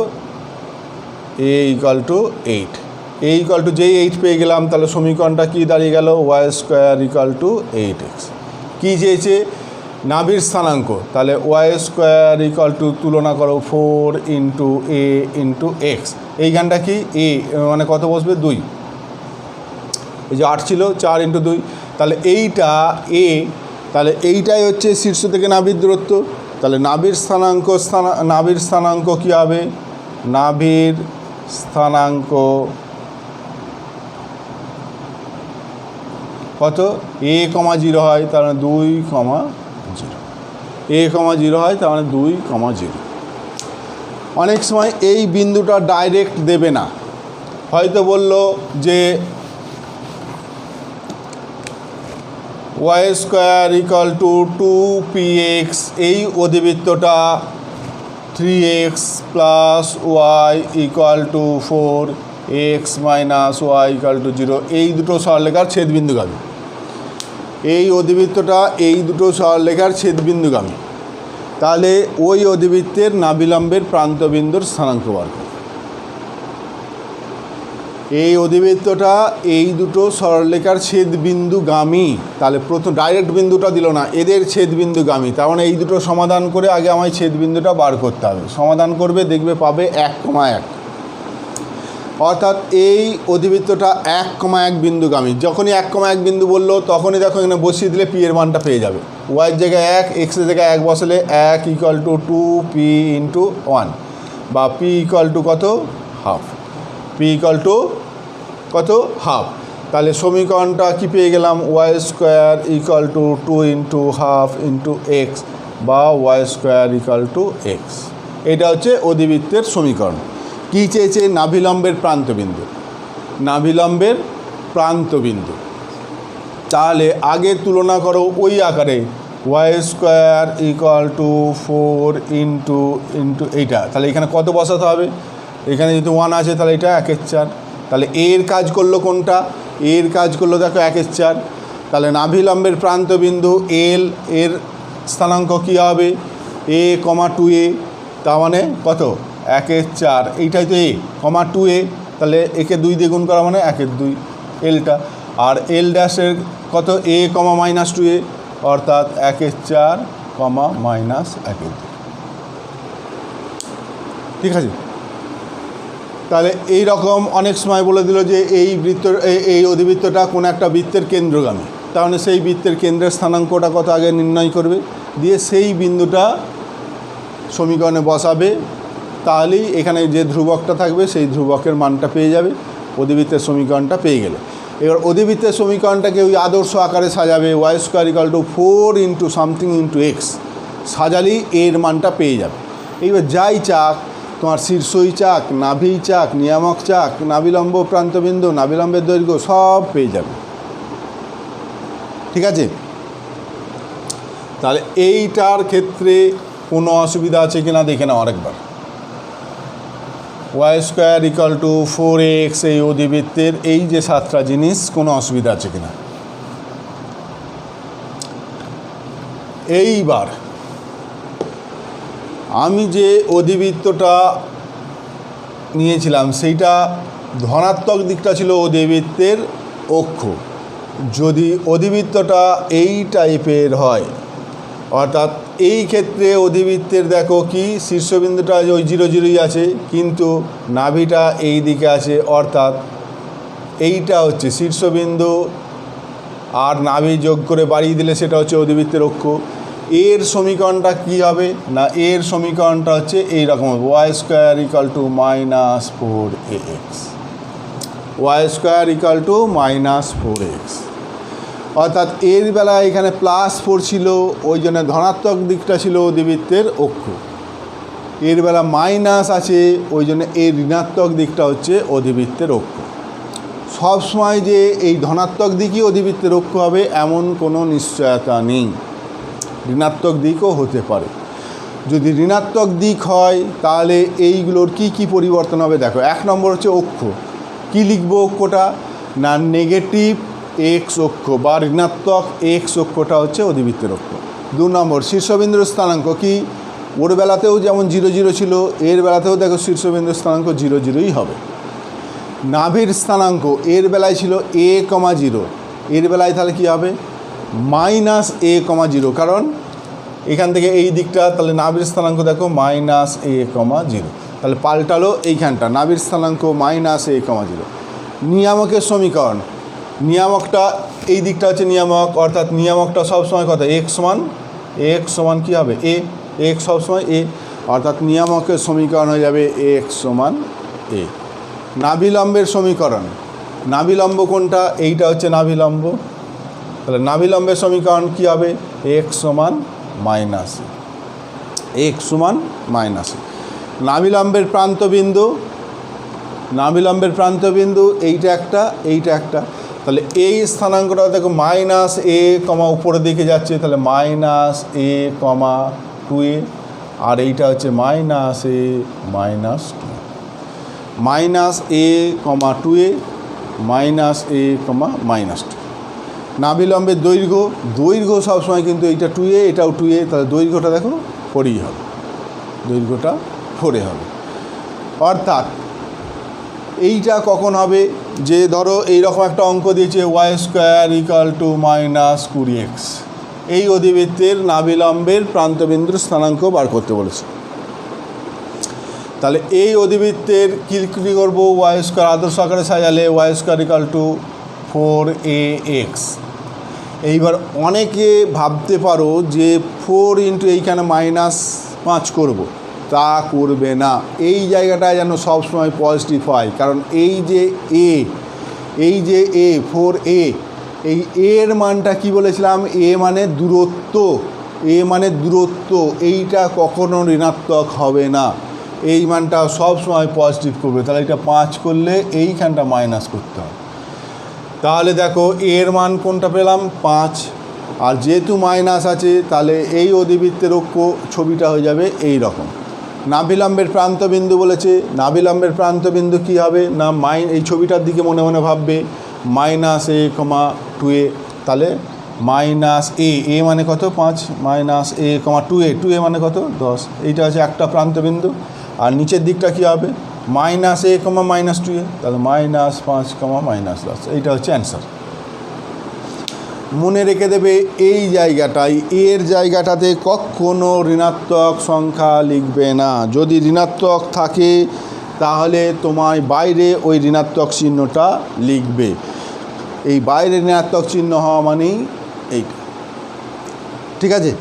a = 8, a = যেই 8 পেয়ে গেলাম তাহলে সমীকরণটা কি দাঁড়িয়ে গেল y² = 8x। কী চেয়েছে নাভির স্থানাঙ্ক, তাহলে y² তুলনা করো 4 × a × x, এইখানটা কি a মানে কত বসবে 2, এই যে 8 ছিল 4 × 2, তাহলে এইটা a, তাহলে এইটাই হচ্ছে শীর্ষ থেকে নাভির দূরত্ব। তাহলে নাভির স্থানাঙ্ক কী হবে, নাভির স্থানাঙ্ক কত a, 0 হয় তার মানে 2, 0, a, 0 হয় তার মানে 2, 0। অনেক সময় এই বিন্দুটা ডাইরেক্ট দেবে না, হয়তো বলল যে y² = 2px, এই অধিবৃত্তটা 3x + y = 4, x minus y equal to 0, এই দুটো সরলরেখার ছেদবিন্দুগামী। এই অধিবৃত্তটা এই দুটো সরলরেখার ছেদবিন্দুগামী। তাহলে ওই অধিবৃত্তের নাভিলম্বের প্রান্তবিন্দুর স্থানাঙ্ক বার করো। এই অধিবৃত্তটা এই দুটো সরলরেখার ছেদবিন্দুগামী। তাহলে প্রথম ডাইরেক্ট বিন্দুটা দিল না, এদের ছেদবিন্দুগামী। তার মানে এই দুটো সমাধান করে আগে আমায় ছেদবিন্দুটা বার করতে হবে। সমাধান করবে, দেখবে পাবে 1,1। অর্থাৎ এই অধিবৃত্তটা 1,1 বিন্দুগামী। যখনই 1,1 বিন্দু বললো তখনই দেখো এখানে বসিয়ে দিলে পি এর মানটা পেয়ে যাবে। ওয়াইয়ের জায়গায় 1, এক্সের জায়গায় 1 বসালে 1 ইকুয়াল টু 2p ইন্টু 1, বা পি ইকুয়াল টু কত, হাফ। পি ইকুয়াল টু কত, হাফ। তাহলে সমীকরণটা কি পেয়ে গেলাম, y square equal to 2 into half into x, বা y square equal to x. এটা হচ্ছে অধিবৃত্তের সমীকরণ। কী চেয়েছে, নাভিলম্বের প্রান্তবিন্দু, নাভিলম্বের প্রান্তবিন্দু। তাহলে আগে তুলনা করো ওই আকারে, y square equal to 4 into এইটা। তাহলে এখানে কত বসাতে হবে, এখানে যেহেতু 1 আছে তাহলে এটা 1/4। তাহলে এর কাজ করলো কোনটা, এর কাজ করলো দেখো 1/4। তাহলে নাভিলম্বের প্রান্তবিন্দু এল, এর স্থানাঙ্ক কী হবে, a, 2a, তার মানে কত, 1/4। এইটাই তো a, 2a। তাহলে একে 2 দিয়ে গুণ করা মানে 1/2 এলটা। আর এল ড্যাশের কত, a, -2a, অর্থাৎ 1/4, -1/2। ঠিক আছে। তাহলে এই রকম অনেক সময় বলে দিল যে এই অধিবৃত্তটা কোনো একটা বৃত্তের কেন্দ্রগামী। তাহলে সেই বৃত্তের কেন্দ্রের স্থানাঙ্কটা কত আগে নির্ণয় করবে, দিয়ে সেই বিন্দুটা সমীকরণে বসাবে। তাহলেই এখানে যে ধ্রুবকটা থাকবে সেই ধ্রুবকের মানটা পেয়ে যাবে, অধিবৃত্তের সমীকরণটা পেয়ে গেলে। এবার অধিবৃত্তের সমীকরণটাকে ওই আদর্শ আকারে সাজাবে, y square equal to 4 into something into x সাজালেই এর মানটা পেয়ে যাবে। এইবার যাই চাক, তোমার শীর্ষই চাক, নাভি চাক, নিয়ামক চাক, নাভিলম্ব প্রান্তবিন্দু, নাভিলম্বের দৈর্ঘ্য সব পেয়ে যাবে। ঠিক আছে। তাহলে এইটার ক্ষেত্রে কোনো অসুবিধা আছে কিনা দেখে নাও আরেকবার। Y square equal to 4x, এই অধিবৃত্তের এই যে 7টা জিনিস, কোনো অসুবিধা আছে কিনা। এইবার আমি যে অধিবৃত্তটা নিয়েছিলাম সেইটা ধনাত্মক দিকটা ছিল অধিবৃত্তের অক্ষ। যদি অধিবৃত্তটা এই টাইপের হয়, অর্থাৎ এই ক্ষেত্রে অধিবৃত্তের দেখো কি শীর্ষবিন্দুটা ওই 0, 0ই আছে, কিন্তু নাভিটা এই দিকে আছে, অর্থাৎ এইটা হচ্ছে শীর্ষবিন্দু আর নাভি যোগ করে বাড়িয়ে দিলে সেটা হচ্ছে অধিবৃত্তের অক্ষ। এর সমীকরণটা কি হবে না, এর সমীকরণটা হচ্ছে এই রকম হবে, y square equal to -4ax, y square equal to -4x। অর্থাৎ এর বেলায় এখানে +4 ছিল, ওই জন্য ধনাত্মক দিকটা ছিল অধিবৃত্তের অক্ষ। এর বেলা মাইনাস আছে, ওই জন্য এর ঋণাত্মক দিকটা হচ্ছে অধিবৃত্তের অক্ষ। সবসময় যে এই ধনাত্মক দিকই অধিবৃত্তের অক্ষ হবে এমন কোনো নিশ্চয়তা নেই, ঋণাত্মক দিকও হতে পারে। যদি ঋণাত্মক দিক হয় তাহলে এইগুলোর কি কি পরিবর্তন হবে দেখো। 1 নম্বর হচ্ছে অক্ষ, কি লিখবো অক্ষটা না, নেগেটিভ এক্স অক্ষ বা ঋণাত্মক এক্স অক্ষটা হচ্ছে অধিবৃত্তের অক্ষ। 2 নম্বর শীর্ষবিন্দুর স্থানাঙ্ক কি, ওর বেলাতেও যেমন 0, 0 ছিল, এর বেলাতেও দেখো শীর্ষবিন্দুর স্থানাঙ্ক 0, 0ই হবে। নাভির স্থানাঙ্ক এর বেলায় ছিল a, 0, এর বেলায় তাহলে কি হবে -a, 0, কারণ এখান থেকে এই দিকটা, তাহলে নাভির স্থানাঙ্ক দেখো -a, 0, তাহলে পাল্টালো এইখানটা, নাভির স্থানাঙ্ক -a, 0। নিয়ামকের সমীকরণ, নিয়ামকটা এই দিকটা হচ্ছে নিয়ামক, অর্থাৎ নিয়ামকটা সবসময় কত, x সমান কী হবে a, x সবসময় a, অর্থাৎ নিয়ামকের সমীকরণ হয়ে যাবে x সমান a। নাভিলম্বের সমীকরণ, নাভিলম্ব কোনটা, এইটা হচ্ছে নাভিলম্ব, তাহলে নাভিলম্বের সমীকরণ কী হবে, x সমান -a, x সমান -a। নাভিলম্বের প্রান্তবিন্দু, নাভিলম্বের প্রান্তবিন্দু এইটা একটা, এইটা একটা, তাহলে এই স্থানাঙ্কটা দেখো -a, উপরের দিকে যাচ্ছে, তাহলে -a, 2a, আর এইটা হচ্ছে -a, -2। Minus a comma two a minus a comma minus two. নাভিলম্বের দৈর্ঘ্য, দৈর্ঘ্য সবসময় কিন্তু এইটা টু এ, এটাও টু এ, তাহলে দৈর্ঘ্যটা দেখো ফোরই হবে, দৈর্ঘ্যটা ফোরে হবে। অর্থাৎ এইটা কখন হবে, যে ধরো এইরকম একটা অঙ্ক দিয়েছে y square equal to minus 20x, এই অধিবৃত্তের নাভিলম্বের প্রান্তবিন্দুর স্থানাঙ্ক বার করতে বলেছে। তাহলে এই অধিবৃত্তের কী করবো, ওয়াই স্কোয়ার আদর্শ আকারে সাজালে Y square equal to 4ax। এইবার অনেকে ভাবতে পারো যে 4 ইন্টু এইখানে -5 করব, তা করবে না। এই জায়গাটায় যেন সবসময় পজিটিভ হয়, কারণ এই যে এ 4a, এই এর মানটা কি বলেছিলাম, এ মানে দূরত্ব, এইটা কখনো ঋণাত্মক হবে না, এই মানটা সবসময় পজিটিভ করবে। তাহলে এটা 5 করলে এইখানটা মাইনাস করতে হবে। তাহলে দেখো এর মান কোনটা পেলাম, 5, আর যেহেতু মাইনাস আছে তাহলে এই অধিবৃত্তের অক্ষ ছবিটা হয়ে যাবে এই রকম। নাভিলম্বের প্রান্তবিন্দু বলেছে, নাভিলম্বের প্রান্তবিন্দু কী হবে না, এই ছবিটার দিকে মনে মনে ভাববে মাইনাস এ কমা 2a, তাহলে মাইনাস এ মানে কত 5, মাইনাস এ কমা 2a মানে কত 10, এইটা হচ্ছে একটা প্রান্তবিন্দু। আর নিচের দিকটা কী হবে, minus a comma minus 2a, তাহলে -5 কমা -10, এইটা হচ্ছে অ্যান্সার। মনে রেখে দেবে এই জায়গাটায়, এর জায়গাটাতে কখনো ঋণাত্মক সংখ্যা লিখবে না। যদি ঋণাত্মক থাকে তাহলে তোমায় বাইরে ওই ঋণাত্মক চিহ্নটা লিখবে। এই বাইরে ঋণাত্মক চিহ্ন হওয়া মানেই এইটা, ঠিক আছে।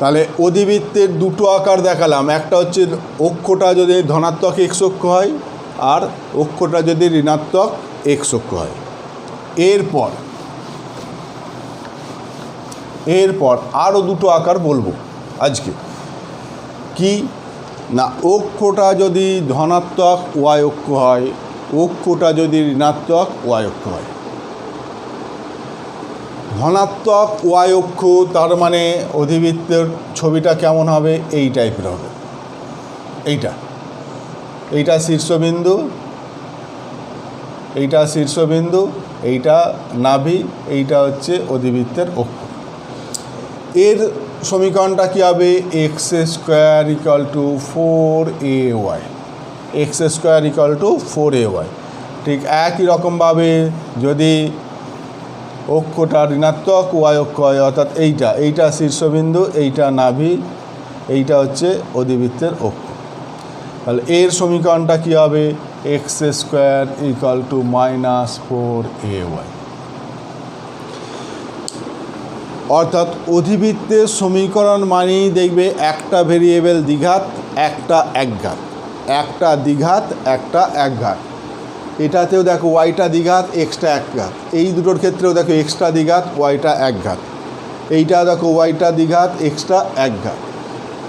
তাহলে অধিবৃত্তের দুটো আকার দেখালাম, একটা হচ্ছে অক্ষটা যদি ধনাত্মক x অক্ষ হয় আর অক্ষটা যদি ঋণাত্মক x অক্ষ হয়। এরপর আরও দুটো আকার বলবো আজকে, কি না, অক্ষটা যদি ধনাত্মক y অক্ষ হয়, অক্ষটা যদি ঋণাত্মক y অক্ষ হয়। ধনাত্মক y অক্ষ তার মানে অধিবৃত্তের ছবিটা কেমন হবে, এই টাইপের হবে, এইটা শীর্ষবিন্দু, এইটা নাভি, এইটা হচ্ছে অধিবৃত্তের অক্ষ। এর সমীকরণটা কী হবে, x square equal two 4ay, ঠিক একই রকমভাবে যদি অক্ষটা ঋণাত্মক y অক্ষ হয়, অর্থাৎ এইটা শীর্ষবিন্দু, এইটা নাভি, এইটা হচ্ছে অধিবৃত্তের অক্ষ। তাহলে এর সমীকরণটা কী হবে, x square equal two -4ay। অর্থাৎ অধিবৃত্তের সমীকরণ মানেই দেখবে একটা ভেরিয়েবল দ্বিঘাত, একটা একঘাত, একটা একঘাত। এটাতেও দেখো ওয়াইটা দ্বিঘাত, এক্সটা একঘাত, এই দুটোর ক্ষেত্রেও দেখো এক্সটা দ্বিঘাত, ওয়াইটা একঘাত, এইটা দেখো ওয়াইটা দ্বিঘাত, এক্সটা একঘাত।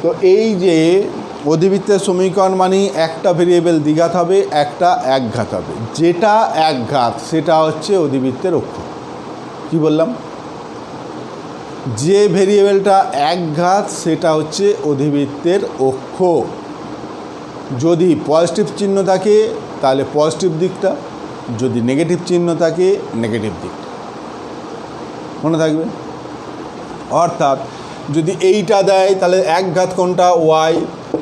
তো এই যে অধিবৃত্তের সমীকরণ মানেই একটা ভেরিয়েবল দ্বিঘাত হবে, একটা একঘাত হবে। যেটা একঘাত সেটা হচ্ছে অধিবৃত্তের অক্ষ। কি বললাম, যে ভেরিয়েবলটা একঘাত সেটা হচ্ছে অধিবৃত্তের অক্ষ। যদি পজিটিভ চিহ্ন থাকে তাহলে পজিটিভ দিকটা, যদি নেগেটিভ চিহ্ন থাকে নেগেটিভ দিকটা, মনে থাকবে। অর্থাৎ যদি এইটা দেয় তাহলে একঘাত কোনটা, ওয়াই,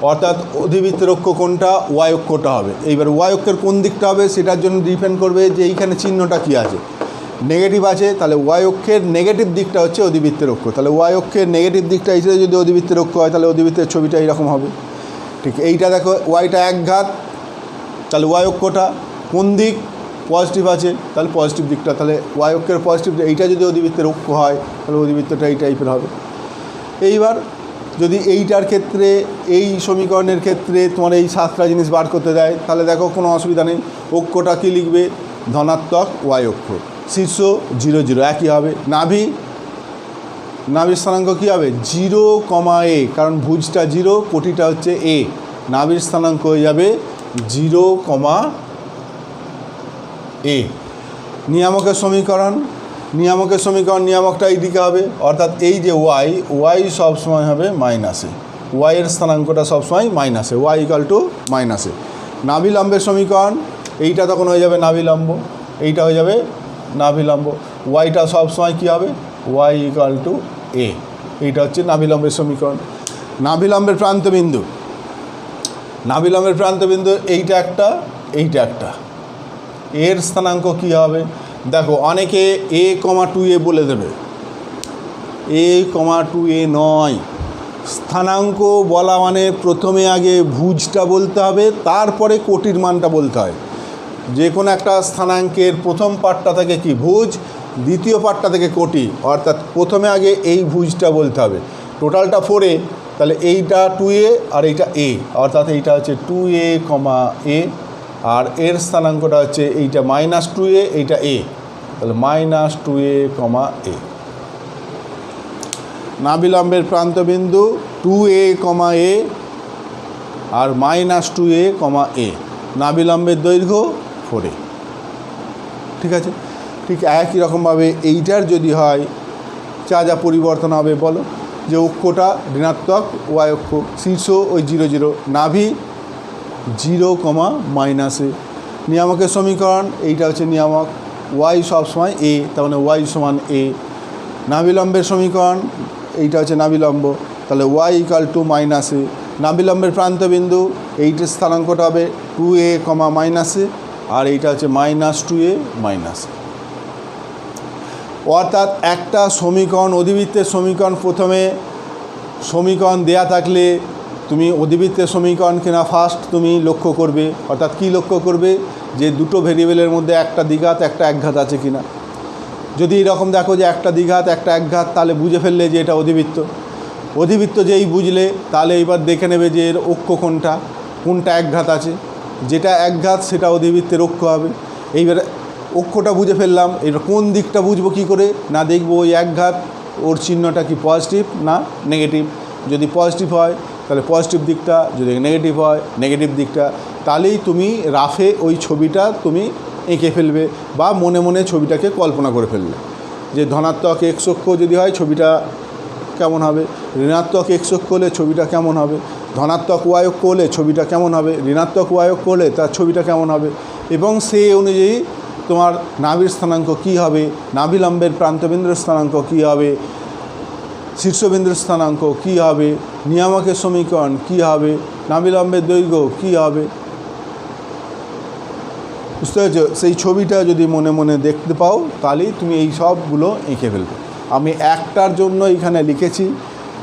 অর্থাৎ অধিবৃত্তের অক্ষ কোনটা, ওয়াই অক্ষটা হবে। এইবার ওয়াই অক্ষের কোন দিকটা হবে সেটার জন্য ডিপেন্ড করবে যে এইখানে চিহ্নটা কী আছে, নেগেটিভ আছে, তাহলে ওয়াই অক্ষের নেগেটিভ দিকটা হচ্ছে অধিবৃত্তের অক্ষ। তাহলে ওয়াই অক্ষের নেগেটিভ দিকটা হিসেবে যদি অধিবৃত্তের অক্ষ হয় তাহলে অধিবৃত্তের ছবিটা এইরকম হবে, ঠিক। এইটা দেখো ওয়াইটা একঘাত, তাহলে ওয়াই অক্ষটা কোন দিক, পজিটিভ আছে, তাহলে পজিটিভ দিকটা, তাহলে ওয়াই অক্ষের পজিটিভ, এইটা যদি অধিবৃত্তের অক্ষ হয় তাহলে অধিবৃত্তটা এই টাইপের হবে। এইবার যদি এইটার ক্ষেত্রে, এই সমীকরণের ক্ষেত্রে তোমার এই 7টা জিনিস বার করতে দেয়, তাহলে দেখো কোনো অসুবিধা নেই। অক্ষটা কী লিখবে, ধনাত্মক ওয়াই অক্ষ, শীর্ষ 0 0 একই হবে। নাভির স্থানাঙ্ক কী হবে, 0, a, কারণ ভুজটা 0, কোটিটা হচ্ছে a, নাভির স্থানাঙ্ক হয়ে যাবে 0, a। নিয়ামকের সমীকরণ, নিয়ামকটা এইদিকে হবে, অর্থাৎ এই যে ওয়াই সবসময় হবে -a, ওয়াইয়ের স্থানাঙ্কটা সবসময় -a, y equal to -a। নাভিলম্বের সমীকরণ, এইটা তখন হয়ে যাবে নাভিলম্ব, এইটা হয়ে যাবে নাভিলম্ব, ওয়াইটা সবসময় কী হবে, ওয়াই ইকুয়াল টু এ, এইটা হচ্ছে নাভিলম্বের সমীকরণ। নাভিলম্বের প্রান্তবিন্দু, নাভিলম্বের প্রান্তবিন্দু এইটা একটা, এইটা একটা, এর স্থানাঙ্ক কী হবে, দেখো অনেকে a, 2a বলে দেবে, a, 2a নয়, স্থানাঙ্ক বলা মানে প্রথমে আগে ভুজটা বলতে হবে, তারপরে কোটির মানটা বলতে হয়। যে কোনো একটা স্থানাঙ্কের প্রথম পার্টটা থেকে কি ভুজ, দ্বিতীয় পার্টটা থেকে কোটি, অর্থাৎ প্রথমে আগে এই ভুজটা বলতে হবে। টোটালটা 4a, তাহলে এইটা 2a আর এইটা a, অর্থাৎ এইটা হচ্ছে 2a, a, আর এর স্থানাঙ্কটা হচ্ছে এইটা -2a, এইটা a, তাহলে -2a, a। নাভিলম্বের প্রান্তবিন্দু 2a, a R -2a, a, নাভিলম্বের দৈর্ঘ্য 4a। ঠিক আছে, ঠিক একই রকমভাবে এইটার যদি হয় যা পরিবর্তন হবে বলো, যে অক্ষটা ঋণাত্মক ওয়াই অক্ষ, শীর্ষ ওই 0 0, নাভি 0, -a, নিয়ামকের সমীকরণ এইটা হচ্ছে নিয়ামক, ওয়াই সবসময় a, তার মানে ওয়াই সমান a। নাভিলম্বের সমীকরণ এইটা হচ্ছে নাভিলম্ব, তাহলে ওয়াই ইকুয়াল টু -a। নাভিলম্বের প্রান্তবিন্দু এইটার স্থানাঙ্কটা হবে 2a, -a, আর এইটা হচ্ছে -2a, a। অর্থাৎ একটা সমীকরণ, অধিবৃত্তের সমীকরণ, প্রথমে সমীকরণ দেয়া থাকলে তুমি অধিবৃত্তের সমীকরণ কিনা ফার্স্ট তুমি লক্ষ্য করবে, অর্থাৎ কি লক্ষ্য করবে, যে দুটো ভেরিয়েবলের মধ্যে একটা দ্বিঘাত একটা একঘাত আছে কিনা। যদি এরকম দেখো যে একটা দ্বিঘাত একটা একঘাত, তাহলে বুঝে ফেললে যে এটা অধিবৃত্ত। অধিবৃত্ত যেই বুঝলে, তাহলে এবার দেখে নেবে যে এর অক্ষ কোনটা, কোনটা একঘাত আছে, যেটা একঘাত সেটা অধিবৃত্তের অক্ষ হবে। এইবার অক্ষটা বুঝে ফেললাম, এবার কোন দিকটা বুঝবো কী করে, না দেখবো ওই একঘাত ওর চিহ্নটা কি পজিটিভ না নেগেটিভ, যদি পজিটিভ হয় তাহলে পজিটিভ দিকটা, যদি নেগেটিভ হয় নেগেটিভ দিকটা, তাহলেই তুমি রাফে ওই ছবিটা তুমি এঁকে ফেলবে বা মনে মনে ছবিটাকে কল্পনা করে ফেলবে, যে ধনাত্মক এক্স অক্ষ যদি হয় ছবিটা কেমন হবে, ঋণাত্মক এক্স অক্ষ হলে ছবিটা কেমন হবে, ধনাত্মক ওয়াই অক্ষ হলে ছবিটা কেমন হবে, ঋণাত্মক ওয়াই অক্ষ হলে তার ছবিটা কেমন হবে, এবং সেই অনুযায়ী তোমার নাভির স্থানাঙ্ক কী হবে, নাভিলম্বের প্রান্তবিন্দুর স্থানাঙ্ক কী হবে, শীর্ষবিন্দুর স্থানাঙ্ক কী হবে, নিয়ামকের সমীকরণ কী হবে, নাভিলম্বের দৈর্ঘ্য কী হবে, বুঝতে পেরেছো। সেই ছবিটা যদি মনে মনে দেখতে পাও, তাহলেই তুমি এই সবগুলো এঁকে ফেলবে। আমি একটার জন্য এখানে লিখেছি,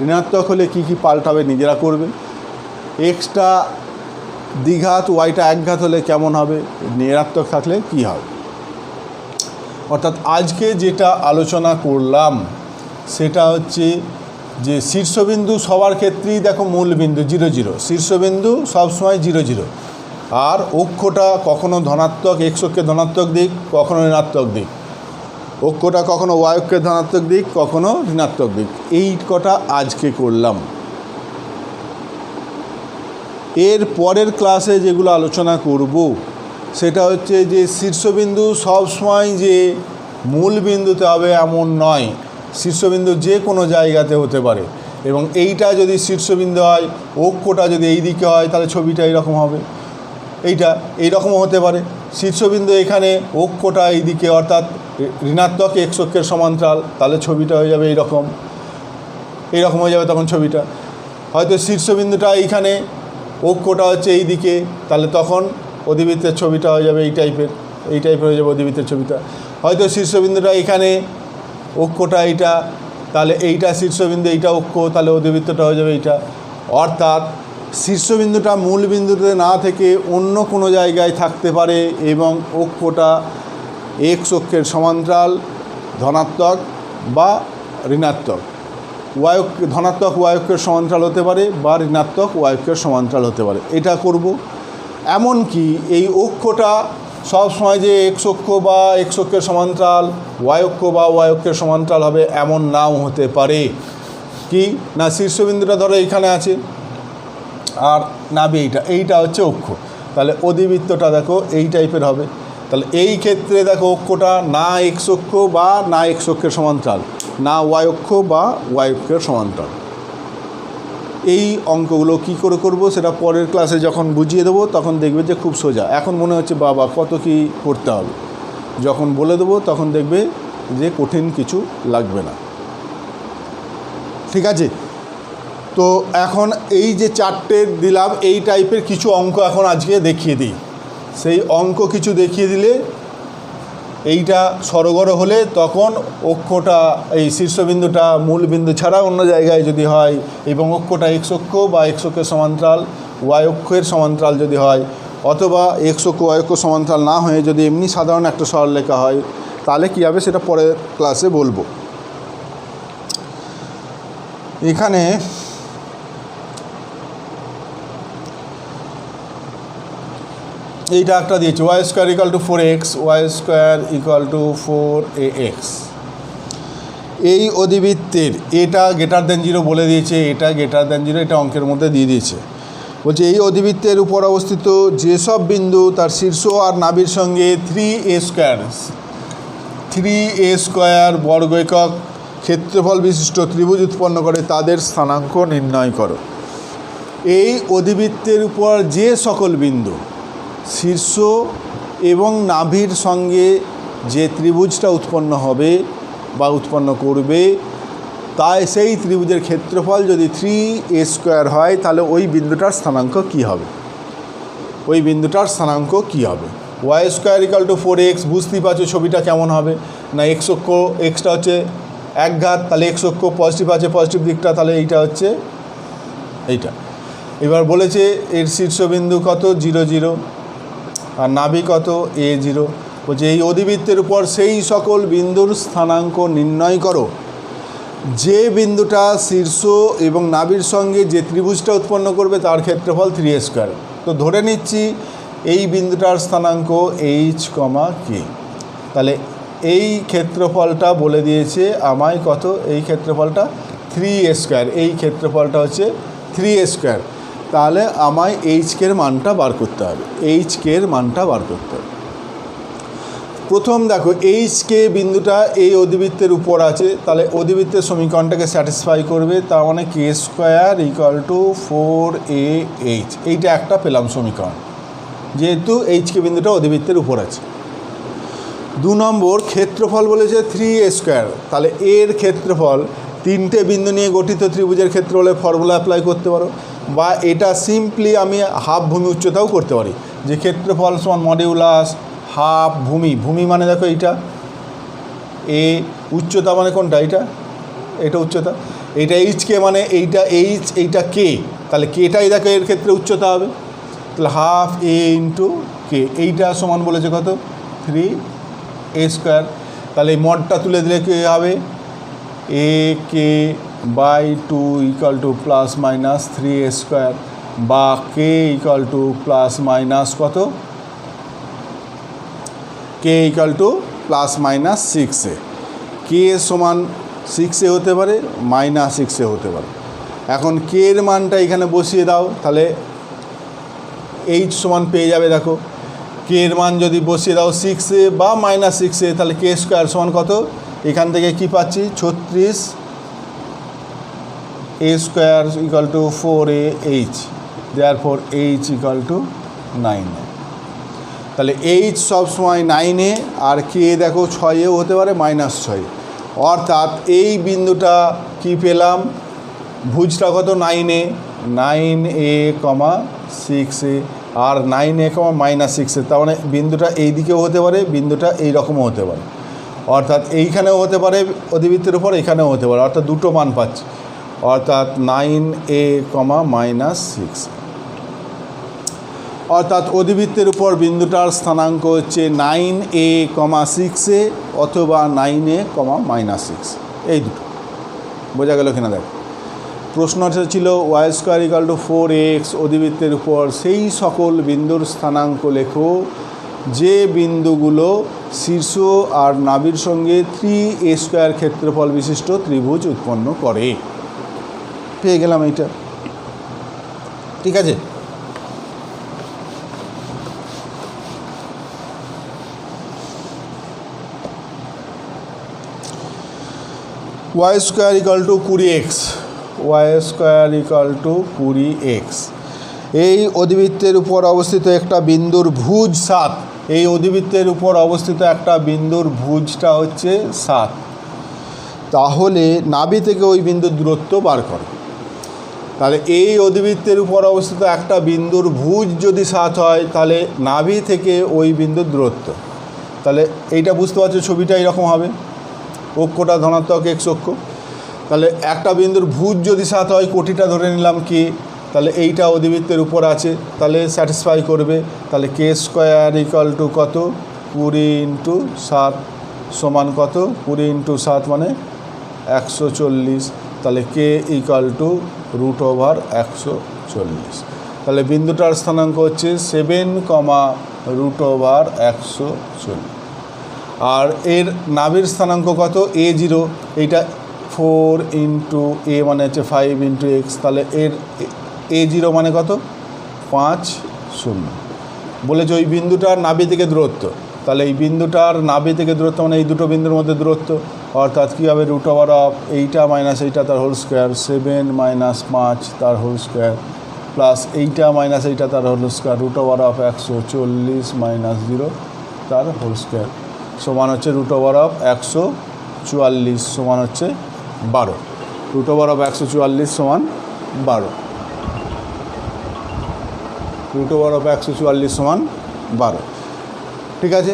ঋণাত্মক হলে কী কী পাল্টাবে নিজেরা করবে, এক্সটা দ্বিঘাত ওয়াইটা একঘাত হলে কেমন হবে, ঋণাত্মক থাকলে কী হবে। অর্থাৎ আজকে যেটা আলোচনা করলাম সেটা হচ্ছে যে শীর্ষবিন্দু সবার ক্ষেত্রেই দেখো মূলবিন্দু 0 0, শীর্ষবিন্দু সবসময় 0 0, আর অক্ষটা কখনো ধনাত্মক এক্স অক্ষের ধনাত্মক দিক, কখনো ঋণাত্মক দিক, অক্ষটা কখনো ওয়াই অক্ষের ধনাত্মক দিক, কখনো ঋণাত্মক দিক। এই কটা আজকে করলাম। এর পরের ক্লাসে যেগুলো আলোচনা করব সেটা হচ্ছে যে শীর্ষবিন্দু সবসময় যে মূল বিন্দুতে হবে এমন নয়, শীর্ষবিন্দু যে কোনো জায়গাতে হতে পারে, এবং এইটা যদি শীর্ষবিন্দু হয়, অক্ষটা যদি এই দিকে হয়, তাহলে ছবিটা এইরকম হবে, এইটা এইরকমও হতে পারে। শীর্ষবিন্দু এখানে, অক্ষটা এই দিকে, অর্থাৎ ঋণাত্মক এক্স অক্ষের সমান্তরাল, তাহলে ছবিটা হয়ে যাবে এইরকম, এইরকম হয়ে যাবে তখন ছবিটা। হয়তো শীর্ষবিন্দুটা এইখানে, অক্ষটা হচ্ছে এই দিকে, তাহলে তখন অধিবৃত্তের ছবিটা হয়ে যাবে এই টাইপের হয়ে যাবে অধিবৃত্তের ছবিটা। হয়তো শীর্ষবিন্দুটা এখানে, অক্ষটা এইটা, তাহলে এইটা শীর্ষবিন্দু, এইটা অক্ষ, তাহলে অধিবৃত্তটা হয়ে যাবে এইটা। অর্থাৎ শীর্ষবিন্দুটা মূল বিন্দুতে না থেকে অন্য কোনো জায়গায় থাকতে পারে, এবং অক্ষটা এক্স অক্ষের সমান্তরাল ধনাত্মক বা ঋণাত্মক, ধনাত্মক ওয়াই অক্ষের সমান্তরাল হতে পারে বা ঋণাত্মক ওয়াই অক্ষের সমান্তরাল হতে পারে। এটা করব। এমনকি এই অক্ষটা সবসময় যে এক্স অক্ষ বা এক্স অক্ষের সমান্তরাল, ওয়াই অক্ষ বা ওয়াই অক্ষের সমান্তরাল হবে এমন নাও হতে পারে। কি না, শীর্ষবিন্দুটা ধরো এইখানে আছে, আর নাভি এইটা হচ্ছে অক্ষ, তাহলে অধিবৃত্তটা দেখো এই টাইপের হবে। তাহলে এই ক্ষেত্রে দেখো অক্ষটা না এক্স অক্ষ বা না এক্স অক্ষের সমান্তরাল, না ওয়াই অক্ষ বা ওয়াই অক্ষের সমান্তরাল। এই অঙ্কগুলো কি করে করব সেটা পরের ক্লাসে যখন বুঝিয়ে দেবো তখন দেখবে যে খুব সোজা। এখন মনে হচ্ছে বাবা কত কি করতে হবে, যখন বলে দেবো তখন দেখবে যে কঠিন কিছু লাগবে না। ঠিক আছে, তো এখন এই যে চারটে দিলাম এই টাইপের কিছু অঙ্ক এখন আজকে দেখিয়ে দিই। সেই অঙ্ক কিছু দেখিয়ে দিলে এইটা সরগর হলে তখন অক্ষটা এই শীর্ষবিন্দুটা মূল বিন্দু ছাড়া অন্য জায়গায় যদি হয় এবং অক্ষটা এক্স অক্ষ বা এক্স অক্ষের সমান্তরাল ওয়াই অক্ষের সমান্তরাল যদি হয়, অথবা এক্স অক্ষ ওয়াই অক্ষ সমান্তরাল না হয়ে যদি এমনি সাধারণ একটা সরলরেখা হয়, তাহলে কী হবে সেটা পরের ক্লাসে বলবো। এখানে এইটা একটা দিয়েছে y square equal to 4x, y square equal to 4ax। এই অধিবৃত্তের এটা গ্রেটার দেন 0 বলে দিয়েছে, এটা গ্রেটার দেন 0, এটা অঙ্কের মধ্যে দিয়ে দিয়েছে। বলছে এই অধিবৃত্তের উপর অবস্থিত যেসব বিন্দু তার শীর্ষ আর নাভির সঙ্গে 3a স্কোয়ার বর্গ একক ক্ষেত্রফল বিশিষ্ট ত্রিভুজ উৎপন্ন করে তাদের স্থানাঙ্ক নির্ণয় করো। এই অধিবৃত্তের উপর যে সকল বিন্দু শীর্ষ এবং নাভির সঙ্গে যে ত্রিভুজটা উৎপন্ন হবে বা উৎপন্ন করবে, তাই সেই ত্রিভুজের ক্ষেত্রফল যদি 3a স্কোয়ার হয় তাহলে ওই বিন্দুটার স্থানাঙ্ক কী হবে, ওই বিন্দুটার স্থানাঙ্ক কী হবে। Y square equal to 4x, বুঝতেই পারছো ছবিটা কেমন হবে না, এক্স অক্ষ, এক্সটা হচ্ছে এক ঘাত, তাহলে এক্স অক্ষ পজিটিভ আছে, পজিটিভ দিকটা, তাহলে এইটা হচ্ছে এইটা। এবার বলেছে এর শীর্ষবিন্দু কত 0 0 আর নাভি কত a0। বলছে এই অধিবৃত্তের উপর সেই সকল বিন্দুর স্থানাঙ্ক নির্ণয় করো যে বিন্দুটা শীর্ষ এবং নাভির সঙ্গে যে ত্রিভুজটা উৎপন্ন করবে তার ক্ষেত্রফল 3a স্কোয়ার। তো ধরে নিচ্ছি এই বিন্দুটার স্থানাঙ্ক h, k। তাহলে এই ক্ষেত্রফলটা বলে দিয়েছে আমায় কত, এই ক্ষেত্রফলটা 3a স্কোয়ার, এই ক্ষেত্রফলটা হচ্ছে 3a স্কোয়ার। তাহলে আমায় এইচকের মানটা বার করতে হবে, এইচকের মানটা বার করতে হবে। প্রথম দেখো এইচকে বিন্দুটা এই অধিবৃত্তের উপর আছে, তাহলে অধিবৃত্তের সমীকরণটাকে স্যাটিসফাই করবে, তার মানে কে স্কোয়ার ইকুয়াল টু 4ah। এইটা একটা পেলাম সমীকরণ, যেহেতু এইচকে বিন্দুটা অধিবৃত্তের উপর আছে। 2 নম্বর ক্ষেত্রফল বলেছে 3a স্কোয়ার, তাহলে এর ক্ষেত্রফল তিনটে বিন্দু নিয়ে গঠিত ত্রিভুজের ক্ষেত্রফলের ফর্মুলা অ্যাপ্লাই করতে পারো, বা এটা সিম্পলি আমি হাফ ভূমি উচ্চতাও করতে পারি, যে ক্ষেত্রফল সমান মডিউলাস হাফ ভূমি। ভূমি মানে দেখো এইটা এ, উচ্চতা মানে কোনটা, এটা উচ্চতা, এইটা এইচকে মানে এইটা এইচ, এইটা কে, তাহলে কেটাই দেখো এর ক্ষেত্রে উচ্চতা হবে, তাহলে হাফ a ইন্টু কে, এইটা সমান বলেছে কত 3a স্কোয়ার। তাহলে এই মডটা তুলে দিলে কী হবে, ak by 2 equal to plus minus 3a square, বা k equal to plus minus কত, k equal to plus minus 6a। K সমান 6a হতে পারে, মাইনাস 6a হতে পারে। এখন কে এর মানটা এখানে বসিয়ে দাও, তাহলে এইচ সমান পেয়ে যাবে। দেখো কে এর মান যদি বসিয়ে দাও 6a বা মাইনাস 6a, তাহলে কে স্কোয়ার সমান কত, এখান থেকে কি পাচ্ছি 36 a square equal two 4ah, therefore h equal to 9a। তাহলে h সবসময় 9a, আর কে দেখো 6এও হতে পারে, মাইনাস 6। অর্থাৎ এই বিন্দুটা কি পেলাম, ভুজটা কত 9a, 6a, আর 9a, মাইনাস 6a। তার মানে বিন্দুটা এই দিকেও হতে পারে, বিন্দুটা এই রকমও হতে পারে, অর্থাৎ এইখানেও হতে পারে অধিবৃত্তের উপর, এখানেও হতে পারে, অর্থাৎ দুটো মান পাচ্ছি, অর্থাৎ 9a, মাইনাস 6। অর্থাৎ অধিবৃত্তের উপর বিন্দুটার স্থানাঙ্ক হচ্ছে 9a, 6a অথবা 9a, মাইনাস 6, এই দুটো। বোঝা গেল কিনা দেখ। প্রশ্নটা ছিল y square equal to 4x, অধিবৃত্তের উপর সেই সকল বিন্দুর স্থানাঙ্ক লেখো যে বিন্দুগুলো শীর্ষ আর নাভির সঙ্গে 3a স্কোয়ার ক্ষেত্রফল বিশিষ্ট ত্রিভুজ উৎপন্ন করে। পেয়ে গেলাম এইটা, ঠিক আছে। Y square equal to 20x, y square equal to 20x। এই অধিবৃত্তের উপর অবস্থিত একটা বিন্দুর ভুজ 7, এই অধিবৃত্তের উপর অবস্থিত একটা বিন্দুর ভুজটা হচ্ছে 7, তাহলে নাভি থেকে ওই বিন্দুর দূরত্ব বার করো। তাহলে এই অধিবৃত্তের উপর অবস্থিত একটা বিন্দুর ভুজ যদি 7 হয়, তাহলে নাভি থেকে ওই বিন্দুর দূরত্ব, তাহলে এইটা বুঝতে পারছো ছবিটা এরকম হবে, অক্ষটা ধনাত্মক x অক্ষ। তাহলে একটা বিন্দুর ভুজ যদি 7 হয়, কোটিটা ধরে নিলাম কি, তাহলে এইটা অধিবৃত্তের উপর আছে, তাহলে স্যাটিসফাই করবে। তাহলে কে স্কোয়ার ইকুয়াল টু কত, 20 × 7 সমান কত, 20 × 7 মানে 140। তাহলে কে ইকুয়াল টু √140। তাহলে বিন্দুটার স্থানাঙ্ক হচ্ছে 7, √140। আর এর নাভির স্থানাঙ্ক কত, a0, এইটা 4 × a মানে হচ্ছে 5 × x, তাহলে এর a0 মানে কত, 50 বলেছে ওই বিন্দুটার নাভি থেকে দূরত্ব। তাহলে এই বিন্দুটার নাভি থেকে দূরত্ব মানে এই দুটো বিন্দুর মধ্যে দূরত্ব, অর্থাৎ কী হবে, √, এইটা মাইনাস এইটা তার হোল স্কোয়ার, 7 - 5 তার হোল স্কোয়ার, প্লাস এইটা মাইনাস এইটা তার হোল স্কোয়ার, √140 - 0 তার হোল স্কোয়ার সমান হচ্ছে √144 সমান হচ্ছে 12। √144 সমান 12, √144 সমান 12। ঠিক আছে,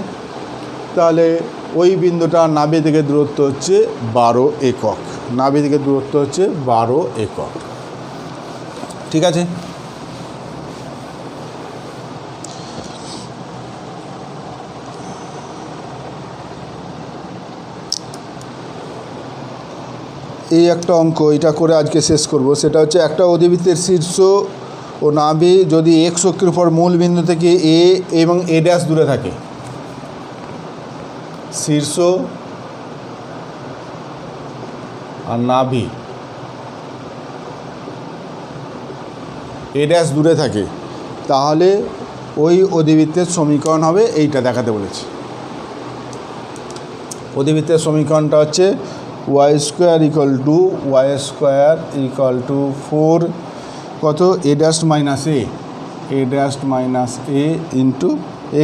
তাহলে ওই বিন্দুটা নাভি থেকে দূরত্ব হচ্ছে 12 একক, নাভি থেকে দূরত্ব হচ্ছে 12 একক। ঠিক আছে, এই একটা অঙ্ক, এটা করে আজকে শেষ করব। সেটা হচ্ছে একটা অধিবৃত্তের শীর্ষ ও নাভি যদি x অক্ষের উপর মূল বিন্দু থেকে a এবং a' দূরে থাকে, শীর্ষ আর নাভি a' দূরে থাকে, তাহলে ওই অধিবৃত্তের সমীকরণ হবে এইটা দেখাতে বলেছি। অধিবৃত্তের সমীকরণটা হচ্ছে y² = 4 কত, a' - a into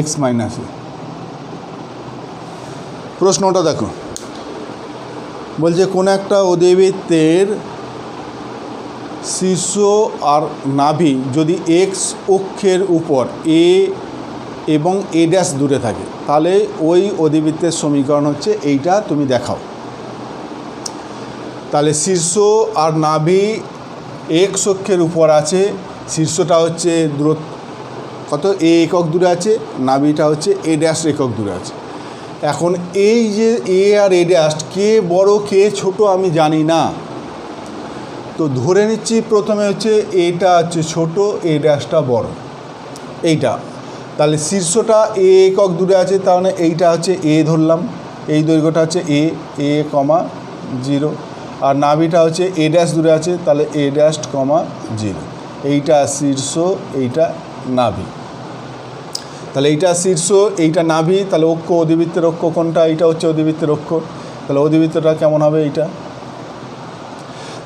x - a। প্রশ্নটা দেখো, বলছে কোন একটা অধিবৃত্তের শীর্ষ আর নাভি যদি x অক্ষের উপর a এবং a' দূরে থাকে, তাহলে ওই অধিবৃত্তের সমীকরণ হচ্ছে এইটা, তুমি দেখাও। তাহলে শীর্ষ আর নাভি x অক্ষের উপর আছে, শীর্ষটা হচ্ছে দূরত্ব কত, a একক দূরে আছে, নাভিটা হচ্ছে a' একক দূরে আছে। এখন এই যে a আর a' কে বড় কে ছোট আমি জানি না, তো ধরে নিচ্ছি প্রথমে হচ্ছে এটা হচ্ছে ছোট, a''টা বড়, এইটা। তাহলে শীর্ষটা a একক দূরে আছে, তাহলে এইটা হচ্ছে a ধরলাম, এই দৈর্ঘ্যটা হচ্ছে a, 0, আর নাভিটা হচ্ছে a' দূরে আছে, তাহলে a', 0। এইটা শীর্ষ, এইটা নাভি। তাহলে এইটা শীর্ষ, এইটা নাভি, তাহলে অক্ষ, অধিবৃত্তের অক্ষ কোনটা, এইটা হচ্ছে অধিবৃত্তের অক্ষ। তাহলে অধিবৃত্তটা কেমন হবে, এইটা।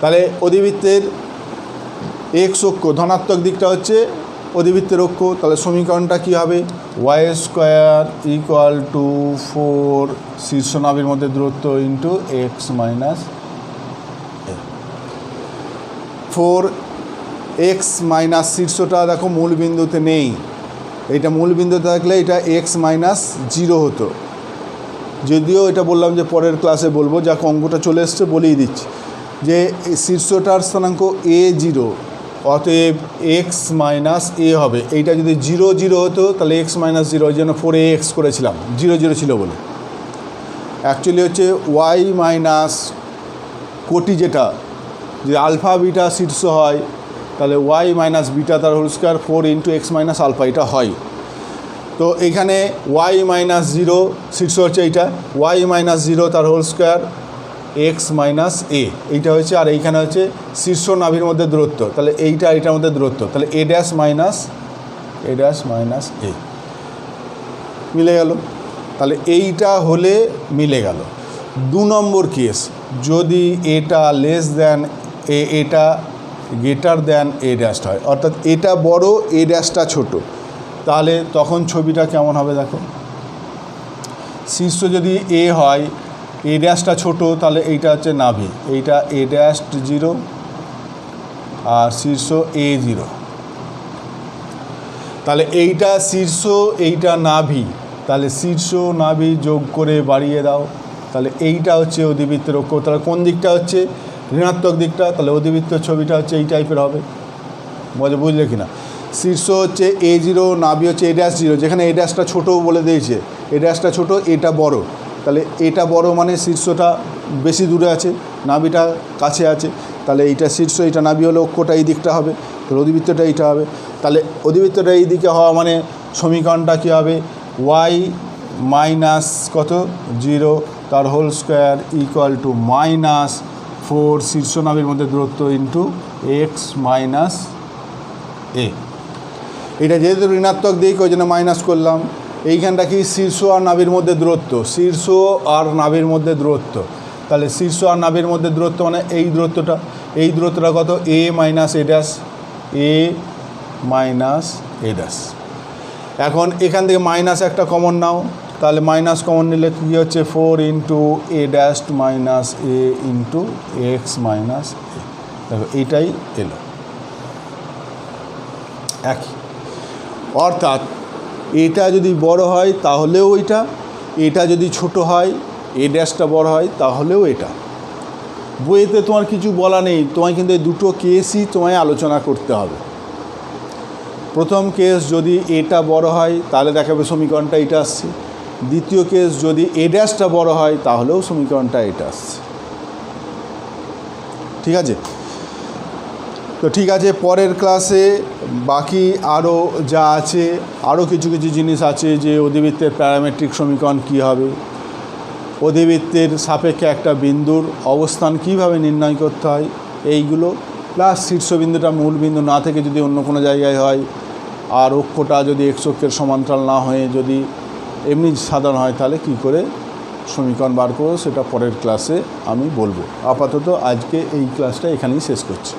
তাহলে অধিবৃত্তের x অক্ষ ধনাত্মক দিকটা হচ্ছে অধিবৃত্তের অক্ষ, তাহলে সমীকরণটা কী হবে, y² = 4 শীর্ষ নাভির মধ্যে দূরত্ব ইন্টু x - a। 4x - শীর্ষটা দেখো মূল বিন্দুতে নেই, এইটা মূল বিন্দুতে থাকলে এটা x - 0 হতো, যদিও এটা বললাম যে পরের ক্লাসে বলবো, যা অঙ্কটা চলে এসছে বলেই দিচ্ছি যে শীর্ষটার স্থানাঙ্ক a0, অতএব x - a হবে। এইটা যদি 0, 0 হতো তাহলে x - 0, ওই জন্য 4ax করেছিলাম, 0, 0 ছিল বলে। অ্যাকচুয়ালি হচ্ছে y - কোটি, যেটা যদি আলফা বিটা শীর্ষ হয় তাহলে y - বিটা তার হোল স্কোয়ার 4 × x - আলফা, এটা হয়। তো এখানে y - 0 শীর্ষ হচ্ছে এইটা, y - 0 তার হোল স্কোয়ার x - a, এইটা হচ্ছে। আর এইখানে হচ্ছে শীর্ষ নাভির মধ্যে দূরত্ব, তাহলে এইটা এটার মধ্যে দূরত্ব, তাহলে a' - a মিলে গেল। তাহলে এইটা হলে মিলে গেল। 2 নম্বর কেস, যদি এটা <= এটা গ্রেটার দ্যান এ ড্যাশ হয়, অর্থাৎ এটা বড় এ ড্যাশটা ছোট, তাহলে তখন ছবিটা কেমন হবে দেখো। শীর্ষ যদি এ হয়, এ ড্যাশটা ছোট, তাহলে এইটা হচ্ছে নাভি, এইটা এ ড্যাশ 0 আর শীর্ষ এ 0, তাহলে এইটা শীর্ষ এইটা নাভি, তাহলে শীর্ষ নাভি যোগ করে বাড়িয়ে দাও, তাহলে এইটা হচ্ছে অধিবৃত্তের অক্ষ। তাহলে কোন দিকটা হচ্ছে ঋণাত্মক দিকটা, তাহলে অধিবৃত্তের ছবিটা হচ্ছে এই টাইপের হবে। বুঝলে কি না? শীর্ষ হচ্ছে এ 0, নাভি হচ্ছে এ ড্যাশ 0, যেখানে এ ড্যাশটা ছোটো বলে দিয়েছে, এ ড্যাশটা ছোটো, এটা বড়, তাহলে এটা বড় মানে শীর্ষটা বেশি দূরে আছে, নাভিটা কাছে আছে, তাহলে এইটা শীর্ষ, এইটা নাভি হলে অক্ষটা এই দিকটা হবে, তাহলে অধিবৃত্তটা এইটা হবে। তাহলে অধিবৃত্তটা এই দিকে হওয়া মানে সমীকরণটা কী হবে, ওয়াই মাইনাস কত 0 তার হোল স্কোয়ার ইকুয়াল টু -4 শীর্ষ নাভির মধ্যে দূরত্ব ইন্টু এক্স মাইনাস এ। এটা যেহেতু ঋণাত্মক দিক ওই জন্য মাইনাস করলাম। এইখানটা কি শীর্ষ আর নাভির মধ্যে দূরত্ব, শীর্ষ আর নাভির মধ্যে দূরত্ব, তাহলে শীর্ষ আর নাভির মধ্যে দূরত্ব মানে এই দূরত্বটা, এই দূরত্বটা কত এ minus a dash, A minus a dash. এখন এখান থেকে মাইনাস একটা কমন নাও, তাহলে মাইনাস কমন নিলে কী হচ্ছে 4 into a dash minus A into x minus এ। দেখো এইটাই এলো একই, অর্থাৎ এটা যদি বড় হয় তাহলেও এটা যদি ছোট হয়, এ ড্যাশটা বড় হয় তাহলেও এটা। বইয়েতে তোমার কিছু বলা নেই, তোমায় কিন্তু এই দুটো কেসই তোমায় আলোচনা করতে হবে। প্রথম কেস যদি এটা বড় হয় তাহলে দেখাবে সমীকরণটা এটা আসছে, দ্বিতীয় কেস যদি এ ড্যাশটা বড় হয় তাহলেও সমীকরণটা এটা আসছে। ঠিক আছে? তো ঠিক আছে, পরের ক্লাসে বাকি আরও যা আছে, আরও কিছু কিছু জিনিস আছে, যে অধিবৃত্তের প্যারামেট্রিক সমীকরণ কী হবে, অধিবৃত্তের সাপেক্ষে একটা বিন্দুর অবস্থান কিভাবে নির্ণয় করতে হয়, এইগুলো, প্লাস শীর্ষবিন্দুটা মূল বিন্দু না থেকে যদি অন্য কোনো জায়গায় হয়, আর অক্ষটা যদি এক্স অক্ষের সমান্তরাল না হয়ে যদি এমনি সাধারণ হয়, তাহলে কী করে সমীকরণ বার করবো সেটা পরের ক্লাসে আমি বলবো। আপাতত আজকে এই ক্লাসটা এখানেই শেষ করছি।